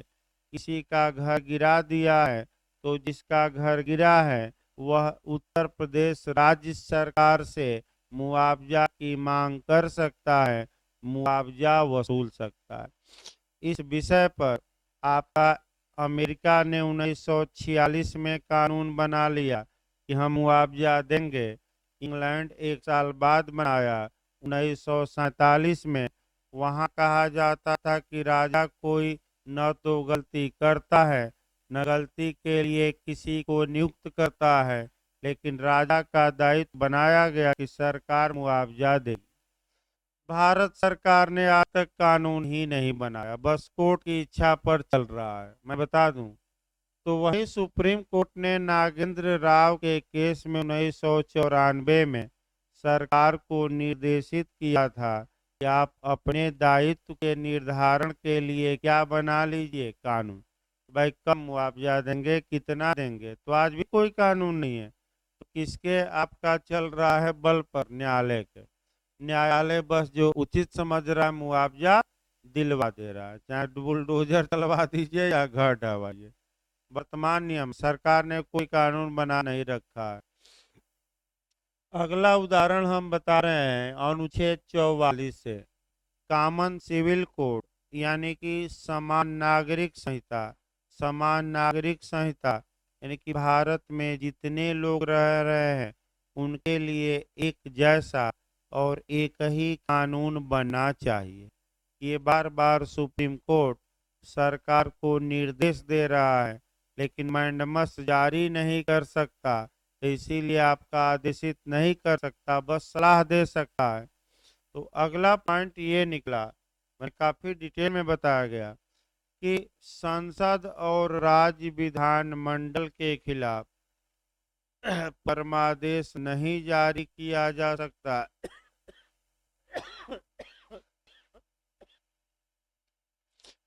किसी का घर गिरा दिया है तो जिसका घर गिरा है वह उत्तर प्रदेश राज्य सरकार से मुआवजा की मांग कर सकता है, मुआवजा वसूल सकता है। इस विषय पर आपका अमेरिका ने 1946 में कानून बना लिया कि हम मुआवजा देंगे। इंग्लैंड एक साल बाद बनाया 1947 में। वहां कहा जाता था कि राजा कोई न तो गलती करता है न गलती के लिए किसी को नियुक्त करता है, लेकिन राजा का दायित्व बनाया गया कि सरकार मुआवजा देगी। भारत सरकार ने आज तक कानून ही नहीं बनाया, बस कोर्ट की इच्छा पर चल रहा है। मैं बता दूं तो वही सुप्रीम कोर्ट ने नागेंद्र राव के केस में 1994 में सरकार को निर्देशित किया था कि आप अपने दायित्व के निर्धारण के लिए क्या बना लीजिए कानून। भाई कम मुआवजा देंगे, कितना देंगे, तो आज भी कोई कानून नहीं है। तो किसके आपका चल रहा है बल पर, न्यायालय के। न्यायालय बस जो उचित समझ रहा है मुआवजा दिलवा दे रहा है, चाहे बुलडोजर चलवा दीजिए या घर ढहवाइए। वर्तमान नियम, सरकार ने कोई कानून बना नहीं रखा है। अगला उदाहरण हम बता रहे हैं अनुच्छेद 44 से, कॉमन सिविल कोड, यानी कि समान नागरिक संहिता। समान नागरिक संहिता यानी कि भारत में जितने लोग रह रहे हैं उनके लिए एक जैसा और एक ही कानून बनना चाहिए। ये बार बार सुप्रीम कोर्ट सरकार को निर्देश दे रहा है, लेकिन मैंडमस जारी नहीं कर सकता, तो इसीलिए आपका आदेशित नहीं कर सकता, बस सलाह दे सकता है। तो अगला पॉइंट ये निकला, मैं काफी डिटेल में बताया गया कि संसद और राज्य विधान मंडल के खिलाफ परमादेश नहीं जारी किया जा सकता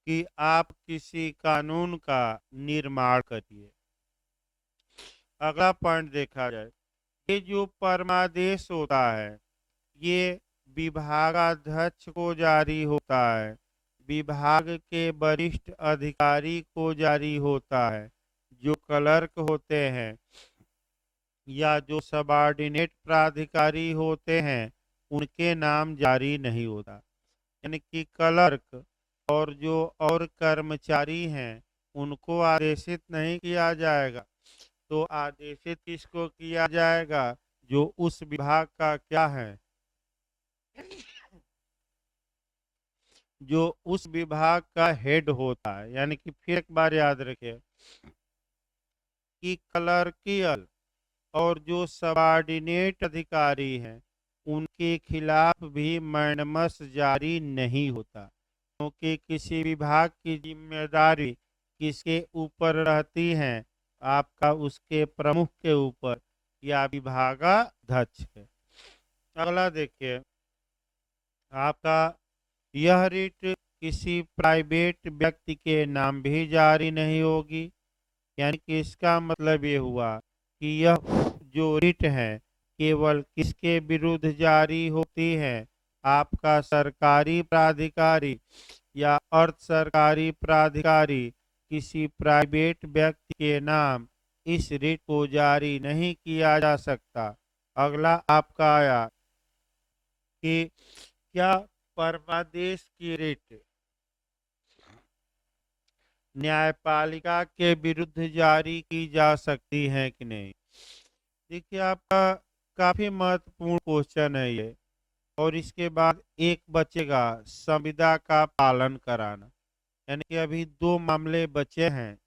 कि आप किसी कानून का निर्माण करिए। अगला पॉइंट देखा जाए, ये जो परमादेश होता है ये विभागाध्यक्ष को जारी होता है, विभाग के वरिष्ठ अधिकारी को जारी होता है। जो क्लर्क होते हैं या जो सबॉर्डिनेट प्राधिकारी होते हैं उनके नाम जारी नहीं होता। यानी कि क्लर्क और जो और कर्मचारी हैं उनको आदेशित नहीं किया जाएगा। तो आदेशित किसको किया जाएगा, जो उस विभाग का क्या है, जो उस विभाग का हेड होता है। यानी कि फिर एक बार याद रखिए कि क्लर्कियल और जो सबॉर्डिनेट अधिकारी हैं उनके खिलाफ भी मैंडमस जारी नहीं होता। क्योंकि किसी विभाग की जिम्मेदारी किसके ऊपर रहती है, आपका उसके प्रमुख के ऊपर या विभागाध्यक्ष के। अगला देखिए, आपका यह रिट किसी प्राइवेट व्यक्ति के नाम भी जारी नहीं होगी। यानी कि इसका मतलब ये हुआ कि यह जो रिट है केवल किसके विरुद्ध जारी होती है, आपका सरकारी प्राधिकारी या अर्ध सरकारी प्राधिकारी किसी प्राइवेट व्यक्ति के नाम इस रिट को जारी नहीं किया जा सकता। अगला आपका आया कि क्या परमादेश की रिट न्यायपालिका के विरुद्ध जारी की जा सकती है कि नहीं। देखिए, आपका काफी महत्वपूर्ण क्वेश्चन है ये। और इसके बाद एक बचेगा संविदा का पालन कराना। यानी कि अभी दो मामले बचे हैं।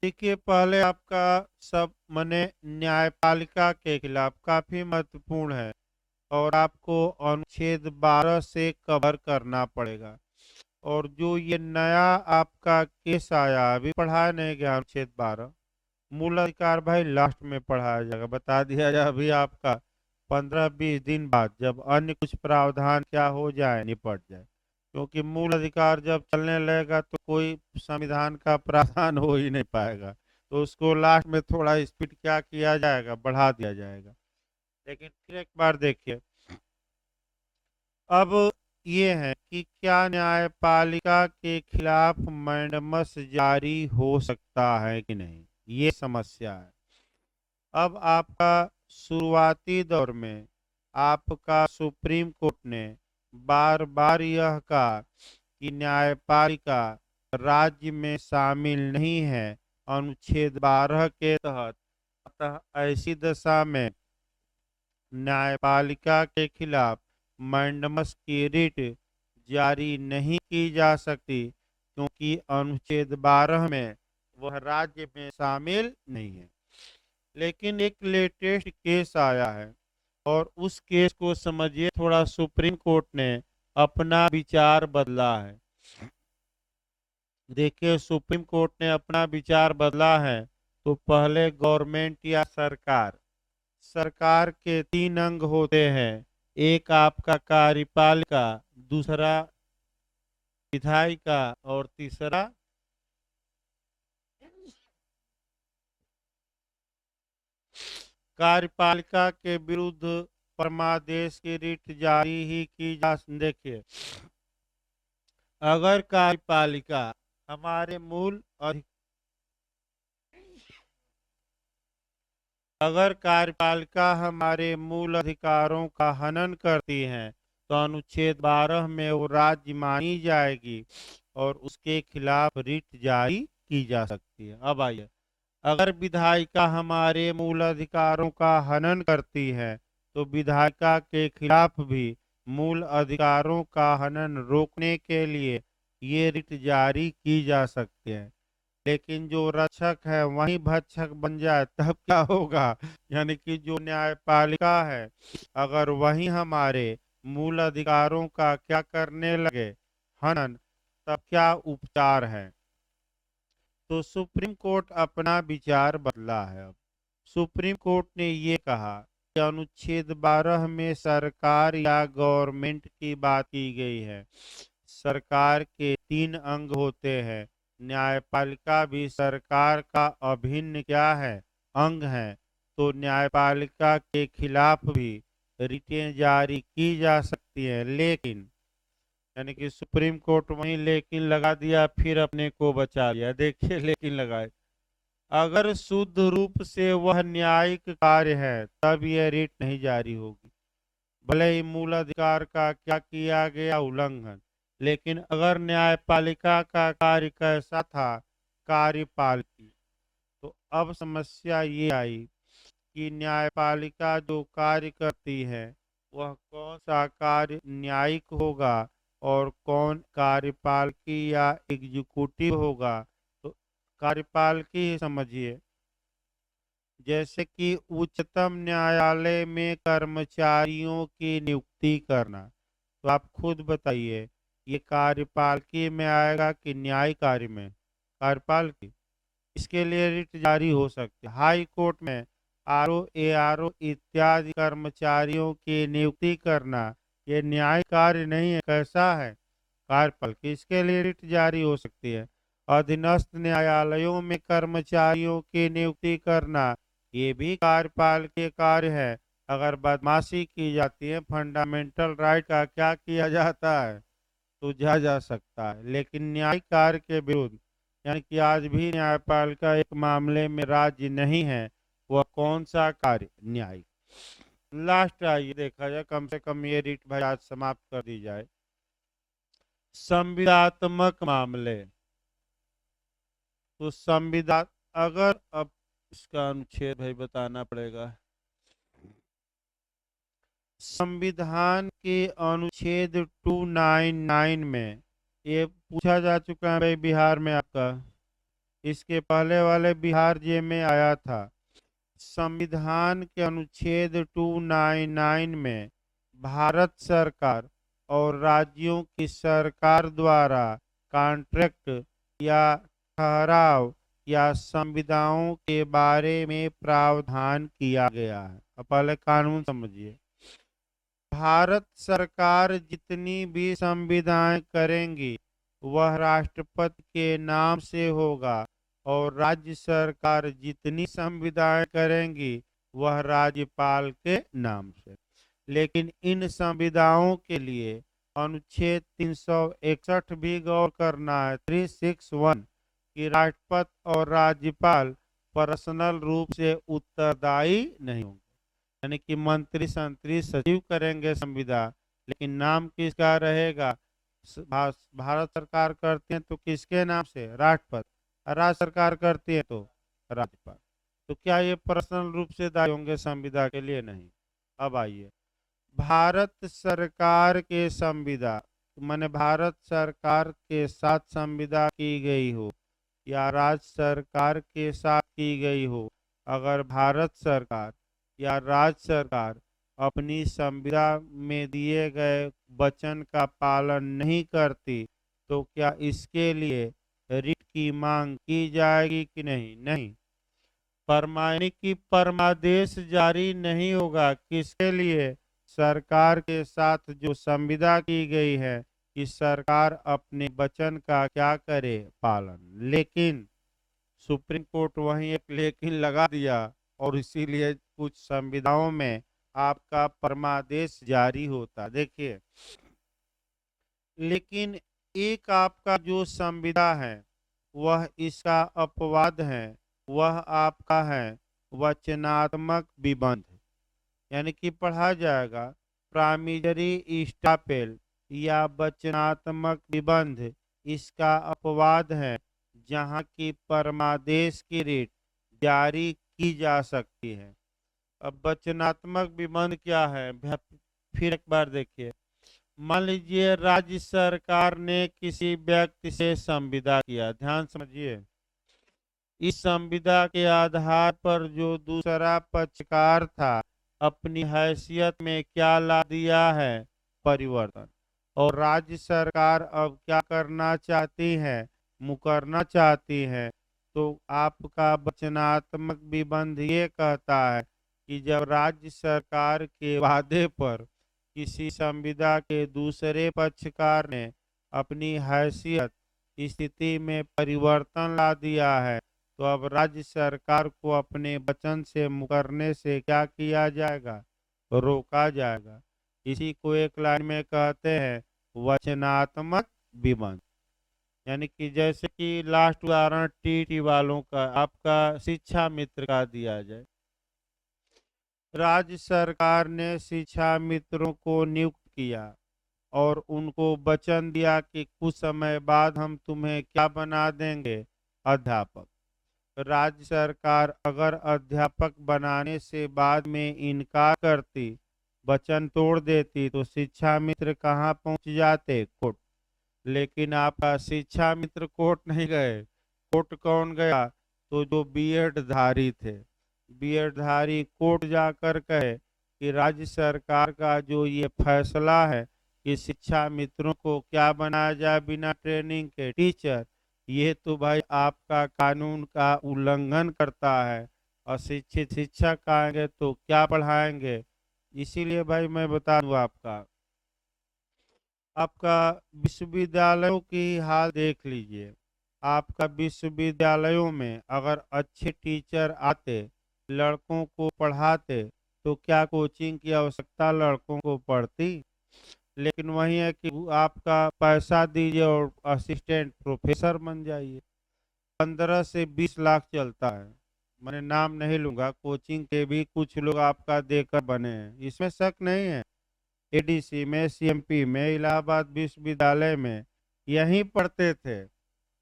देखिए, पहले आपका सब मने न्यायपालिका के खिलाफ काफी महत्वपूर्ण है और आपको अनुच्छेद 12 से कवर करना पड़ेगा। और जो ये नया आपका केस आया, अभी पढ़ाया नहीं गया अनुच्छेद 12, मूल अधिकार भाई लास्ट में पढ़ाया जाएगा। बता दिया जाए अभी आपका 15-20 दिन बाद, जब अन्य कुछ प्रावधान क्या हो जाए, निपट जाए। क्योंकि मूल अधिकार जब चलने लगेगा तो कोई संविधान का प्रावधान हो ही नहीं पाएगा, तो उसको लास्ट में थोड़ा स्पीड क्या किया जाएगा, बढ़ा दिया जाएगा। लेकिन फिर एक बार देखिए, अब ये है कि क्या न्यायपालिका के खिलाफ मैंडमस जारी हो सकता है कि नहीं, ये समस्या है। अब आपका शुरुआती दौर में आपका सुप्रीम कोर्ट ने बार बार यह कहा कि न्यायपालिका राज्य में शामिल नहीं है अनुच्छेद 12 के तहत। अतः ऐसी दशा में न्यायपालिका के खिलाफ मैंडमस की रिट जारी नहीं की जा सकती, क्योंकि अनुच्छेद 12 में वह राज्य में शामिल नहीं है। लेकिन एक लेटेस्ट केस आया है और उस केस को समझिए थोड़ा। सुप्रीम कोर्ट ने अपना विचार बदला है। देखिए, सुप्रीम कोर्ट ने अपना विचार बदला है। तो पहले गवर्नमेंट या सरकार, सरकार के 3 अंग होते हैं। एक आपका कार्यपालिका, दूसरा विधायिका और तीसरा कार्यपालिका के विरुद्ध परमादेश की रिट जारी ही की जा। देखिए, अगर कार्यपालिका हमारे मूल अधि- अगर कार्यपालिका हमारे मूल अधिकारों का हनन करती है तो अनुच्छेद 12 में वो राज्य मानी जाएगी और उसके खिलाफ रिट जारी की जा सकती है। अब आइए, अगर विधायिका हमारे मूल अधिकारों का हनन करती है तो विधायिका के खिलाफ भी मूल अधिकारों का हनन रोकने के लिए ये रिट जारी की जा सकती है। लेकिन जो रक्षक है वही भक्षक बन जाए तब क्या होगा। यानी कि जो न्यायपालिका है, अगर वही हमारे मूल अधिकारों का क्या करने लगे, हनन, तब क्या उपचार है। तो सुप्रीम कोर्ट अपना विचार बदला है। अब सुप्रीम कोर्ट ने ये कहा कि अनुच्छेद 12 में सरकार या गवर्नमेंट की बात की गई है। सरकार के 3 अंग होते हैं। न्यायपालिका भी सरकार का अभिन्न क्या है, अंग है। तो न्यायपालिका के खिलाफ भी रिटें जारी की जा सकती है। लेकिन, यानी कि सुप्रीम कोर्ट वहीं लेकिन लगा दिया, फिर अपने को बचा लिया। देखिए, लेकिन लगाए, अगर शुद्ध रूप से वह न्यायिक कार्य है तब यह रिट नहीं जारी होगी, भले ही मूल अधिकार का क्या किया गया उल्लंघन। लेकिन अगर न्यायपालिका का कार्य कैसा था, कार्यपालिकी, तो अब समस्या ये आई कि न्यायपालिका जो कार्य करती है वह कौन सा कार्य न्यायिक होगा और कौन कार्यपालिकी या एग्जीक्यूटिव होगा। तो कार्यपालिकी ही समझिए। जैसे कि उच्चतम न्यायालय में कर्मचारियों की नियुक्ति करना। तो आप खुद बताइए, ये कार्यपालिका में आएगा कि न्याय कार्य में? कार्यपालिका। इसके लिए रिट जारी हो सकती है। हाई कोर्ट में आरओ, एआरओ इत्यादि कर्मचारियों की नियुक्ति करना, ये न्याय कार्य नहीं है, कैसा है? कार्यपालिका। इसके लिए रिट जारी हो सकती है। अधीनस्थ न्यायालयों में कर्मचारियों की नियुक्ति करना, ये भी कार्यपालिका के कार्य है। अगर बदमाशी की जाती है, फंडामेंटल राइट का क्या किया जाता है? सूझा जा सकता है। लेकिन न्यायिक कार्य के विरुद्ध, यानी कि आज भी न्यायपालिका एक मामले में राज्य नहीं है, वह कौन सा कार्य? न्यायिक। लास्ट आइए देखा जाए, कम से कम ये रिट भाई आज समाप्त कर दी जाए। संविदात्मक मामले। तो संविदा, अगर अब इसका अनुच्छेद भाई बताना पड़ेगा। संविधान के अनुच्छेद 299 में ये पूछा जा चुका है भाई बिहार में आपका। इसके पहले वाले बिहार जे में आया था। संविधान के अनुच्छेद 299 में भारत सरकार और राज्यों की सरकार द्वारा कॉन्ट्रैक्ट या ठहराव या संविदाओं के बारे में प्रावधान किया गया है। अब पहले कानून समझिए। भारत सरकार जितनी भी संविधाएं करेंगी वह राष्ट्रपति के नाम से होगा, और राज्य सरकार जितनी संविधाएं करेंगी वह राज्यपाल के नाम से। लेकिन इन संविधाओं के लिए अनुच्छेद 361 भी गौर करना है, 361, कि राष्ट्रपति और राज्यपाल पर्सनल रूप से उत्तरदायी नहीं होंगे। यानी कि मंत्री संतरी सचिव करेंगे संविदा, लेकिन नाम किसका रहेगा? भारत सरकार करती है तो किसके नाम से? राष्ट्रपति। और राज्य सरकार करती है तो राज्यपाल। तो क्या ये पर्सनल रूप से दायी होंगे संविदा के लिए? नहीं। अब आइए, भारत सरकार के संविदा, माने भारत सरकार के साथ संविदा की गई हो या राज्य सरकार के साथ की गई हो, अगर भारत सरकार या राज्य सरकार अपनी संविदा में दिए गए वचन का पालन नहीं करती, तो क्या इसके लिए रिट की मांग की जाएगी कि नहीं? नहीं। यानी कि परमादेश जारी नहीं होगा। किसके लिए? सरकार के साथ जो संविदा की गई है कि सरकार अपने वचन का क्या करे? पालन। लेकिन सुप्रीम कोर्ट वहीं एक लेकिन लगा दिया, और इसीलिए कुछ संविधाओं में आपका परमादेश जारी होता। देखिए, लेकिन एक आपका जो संविदा है वह इसका अपवाद है, वह आपका है वचनात्मक विबंध। यानी कि पढ़ा जाएगा प्रामिजरी स्टापेल या वचनात्मक निबंध, इसका अपवाद है जहां की परमादेश की रिट जारी की जा सकती है। अब वचनात्मक निबंध क्या है? फिर एक बार देखिए। मान लीजिए राज्य सरकार ने किसी व्यक्ति से संविदा किया, ध्यान समझिए। इस संविदा के आधार पर जो दूसरा पक्षकार था अपनी हैसियत में क्या ला दिया है? परिवर्तन। और राज्य सरकार अब क्या करना चाहती है? मुकरना चाहती है। तो आपका वचनात्मक निबंध ये कहता है कि जब राज्य सरकार के वादे पर किसी संविदा के दूसरे पक्षकार ने अपनी हैसियत स्थिति में परिवर्तन ला दिया है, तो अब राज्य सरकार को अपने वचन से मुकरने से क्या किया जाएगा? रोका जाएगा। इसी को एक लाइन में कहते हैं वचनात्मक विबंध। यानी कि जैसे कि लास्ट उदाहरण टीटी वालों का, आपका शिक्षा मित्र का दिया जाए। राज्य सरकार ने शिक्षा मित्रों को नियुक्त किया और उनको वचन दिया कि कुछ समय बाद हम तुम्हें क्या बना देंगे? अध्यापक। राज्य सरकार अगर अध्यापक बनाने से बाद में इनकार करती, वचन तोड़ देती, तो शिक्षा मित्र कहाँ पहुंच जाते? कोर्ट। लेकिन आपका शिक्षा मित्र कोर्ट नहीं गए। कोर्ट कौन गया? तो जो बीएड धारी थे, बीएडधारी कोर्ट जाकर कहे कि राज्य सरकार का जो ये फैसला है कि शिक्षा मित्रों को क्या बनाया जाए बिना ट्रेनिंग के टीचर, ये तो भाई आपका कानून का उल्लंघन करता है। अशिक्षित शिक्षक आएंगे तो क्या पढ़ाएंगे। इसीलिए भाई मैं बता दूं आपका विश्वविद्यालयों की हाल देख लीजिए। आपका विश्वविद्यालयों में अगर अच्छे टीचर आते, लड़कों को पढ़ाते, तो क्या कोचिंग की आवश्यकता लड़कों को पड़ती। लेकिन वही है कि आपका पैसा दीजिए और असिस्टेंट प्रोफेसर बन जाइए। 15 से 20 लाख चलता है। मैंने नाम नहीं लूंगा, कोचिंग के भी कुछ लोग आपका देकर बने हैं, इसमें शक नहीं है। एडीसी में, सीएमपी में, इलाहाबाद विश्वविद्यालय में यहीं पढ़ते थे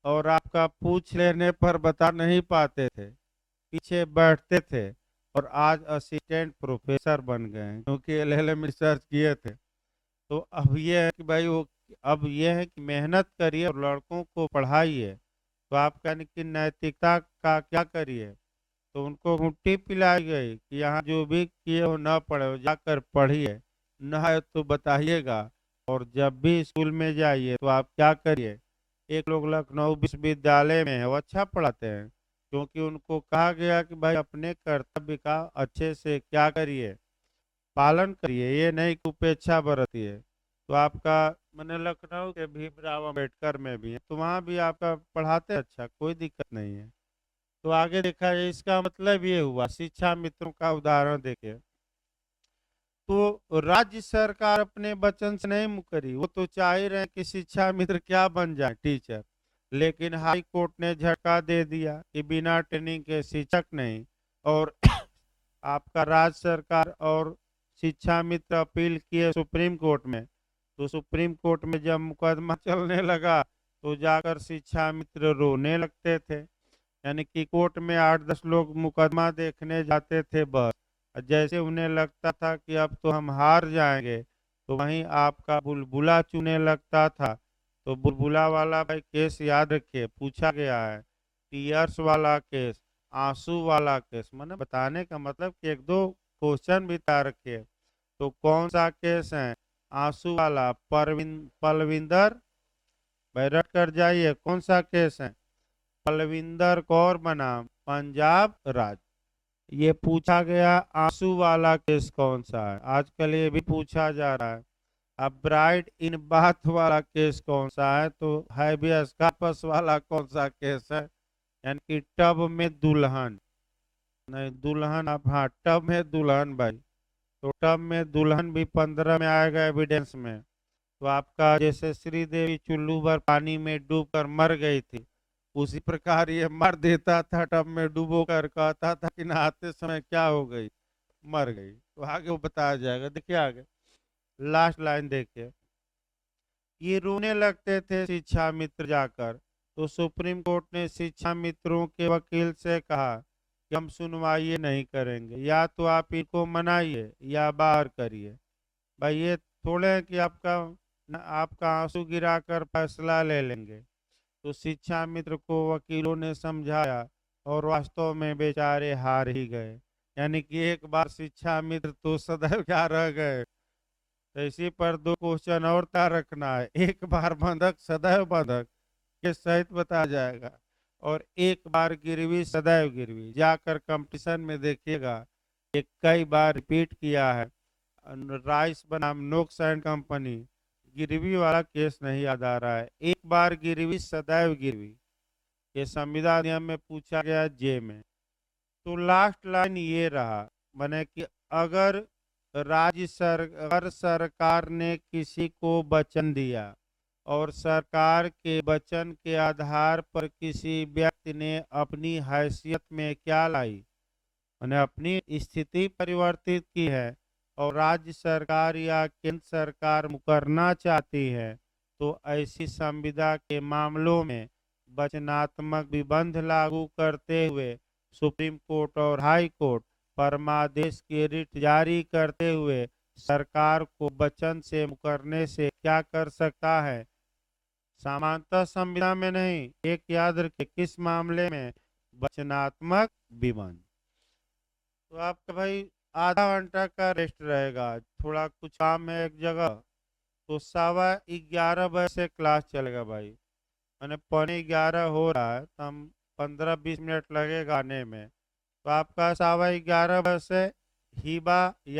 और आपका पूछ लेने पर बता नहीं पाते थे, पीछे बैठते थे और आज असिस्टेंट प्रोफेसर बन गए हैं क्योंकि एलएलएम रिसर्च किए थे। तो अब ये है कि भाई वो अब ये है कि मेहनत करिए और लड़कों को पढ़ाइए। तो आप यानी कि नैतिकता का क्या करिए, तो उनको घुट्टी पिलाई गई कि यहाँ जो भी किए हो न पढ़े हो, जाकर पढ़िए, न है तो बताइएगा। और जब भी स्कूल में जाइए तो आप क्या करिए। एक लोग लखनऊ विश्वविद्यालय में है, वो अच्छा पढ़ाते हैं क्योंकि उनको कहा गया कि भाई अपने कर्तव्य का अच्छे से क्या करिए, पालन करिए, ये नहीं कि उपेक्षा बरतिए। तो आपका मैंने लखनऊ के भीमराव अम्बेडकर में भी है, तो वहाँ भी आपका पढ़ाते अच्छा, कोई दिक्कत नहीं है। तो आगे देखा जाए, इसका मतलब ये हुआ शिक्षा मित्रों का उदाहरण देखे तो राज्य सरकार अपने वचन से नहीं मुकरी, वो तो चाह ही रहे कि शिक्षा मित्र क्या बन जाए, टीचर। लेकिन हाई कोर्ट ने झटका दे दिया कि बिना ट्रेनिंग के शिक्षक नहीं। और आपका राज्य सरकार और शिक्षा मित्र अपील किए सुप्रीम कोर्ट में। तो सुप्रीम कोर्ट में जब मुकदमा चलने लगा तो जाकर शिक्षा मित्र रोने लगते थे। यानी कि कोर्ट में 8-10 लोग मुकदमा देखने जाते थे बस, और जैसे उन्हें लगता था कि अब तो हम हार जाएंगे, तो वहीं आपका बुलबुला चुने लगता था। तो बुलबुला वाला भाई केस याद रखिए, पूछा गया है, टीयर्स वाला केस, आंसू वाला केस, मैंने बताने का मतलब कि एक दो क्वेश्चन भी तैयार रखिए। तो कौन सा केस है आंसू वाला, पलविंदर, भाई रट कर जाइए, कौन सा केस है। पलविंदर कौर बनाम पंजाब राज्य, ये पूछा गया। आंसू वाला केस कौन सा है, आजकल ये भी पूछा जा रहा है। अब ब्राइड इन बाथ वाला केस कौन सा है, तो हैबियस कार्पस वाला कौन सा केस है, यानी कि टब में दुल्हन, नहीं दुल्हन, अब हाँ टब में दुल्हन भाई। तो टब में दुल्हन भी 15 में आएगा एविडेंस में। तो आपका जैसे श्रीदेवी चुल्लू भर पानी में डूब कर मर गई थी, उसी प्रकार ये मर देता था टब में डूबो कर, कहता था कि नहाते समय क्या हो गई, मर गई। तो आगे वो बताया जाएगा, देखिए आगे लास्ट लाइन देखिए। ये रोने लगते थे शिक्षा मित्र जाकर। तो सुप्रीम कोर्ट ने शिक्षा मित्रों के वकील से कहा कि हम सुनवाई नहीं करेंगे, या तो आप इनको मनाइए या बाहर करिए। भाई ये थोड़े है कि आपका आंसू गिराकर फैसला ले लेंगे। तो शिक्षा मित्र को वकीलों ने समझाया और वास्तव में बेचारे हार ही गए। यानी कि एक बार शिक्षा मित्र तो सदैव क्या रह गए। तो इसी पर दो क्वेश्चन और तैयार रखना है, एक बार बंधक सदैव बंधक के सहित बताया जाएगा, और एक बार गिरवी सदैव गिरवी। जाकर कंपटीशन में देखिएगा, ये कई बार रिपीट किया है। राइस बनाम नोक्स एंड कंपनी, गिरवी वाला केस नहीं याद आ रहा है, एक बार गिरवी सदैव गिरवी, ये संविधान नियम में पूछा गया जे में। तो लास्ट लाइन ये रहा, माने कि अगर अगर सरकार ने किसी को वचन दिया और सरकार के वचन के आधार पर किसी व्यक्ति ने अपनी हैसियत में क्या लाई, मैंने अपनी स्थिति परिवर्तित की है, और राज्य सरकार या केंद्र सरकार मुकरना चाहती है, तो ऐसी संविदा के मामलों में वचनात्मक निबंध लागू करते हुए सुप्रीम कोर्ट और हाई कोर्ट परमादेश की रिट जारी करते हुए सरकार को वचन से मुकरने से क्या कर सकता है। सामान्यतः संविदा में नहीं, एक याद रखे किस मामले में, वचनात्मक विबंध। तो आपका भाई आधा घंटा का रेस्ट रहेगा, थोड़ा कुछ काम है एक जगह, तो 11:15 बजे से क्लास चलेगा भाई। मैंने 11:15 हो रहा है, तो हम 15-20 मिनट लगेगा आने में। तो आपका 11:15 बजे से हिबा या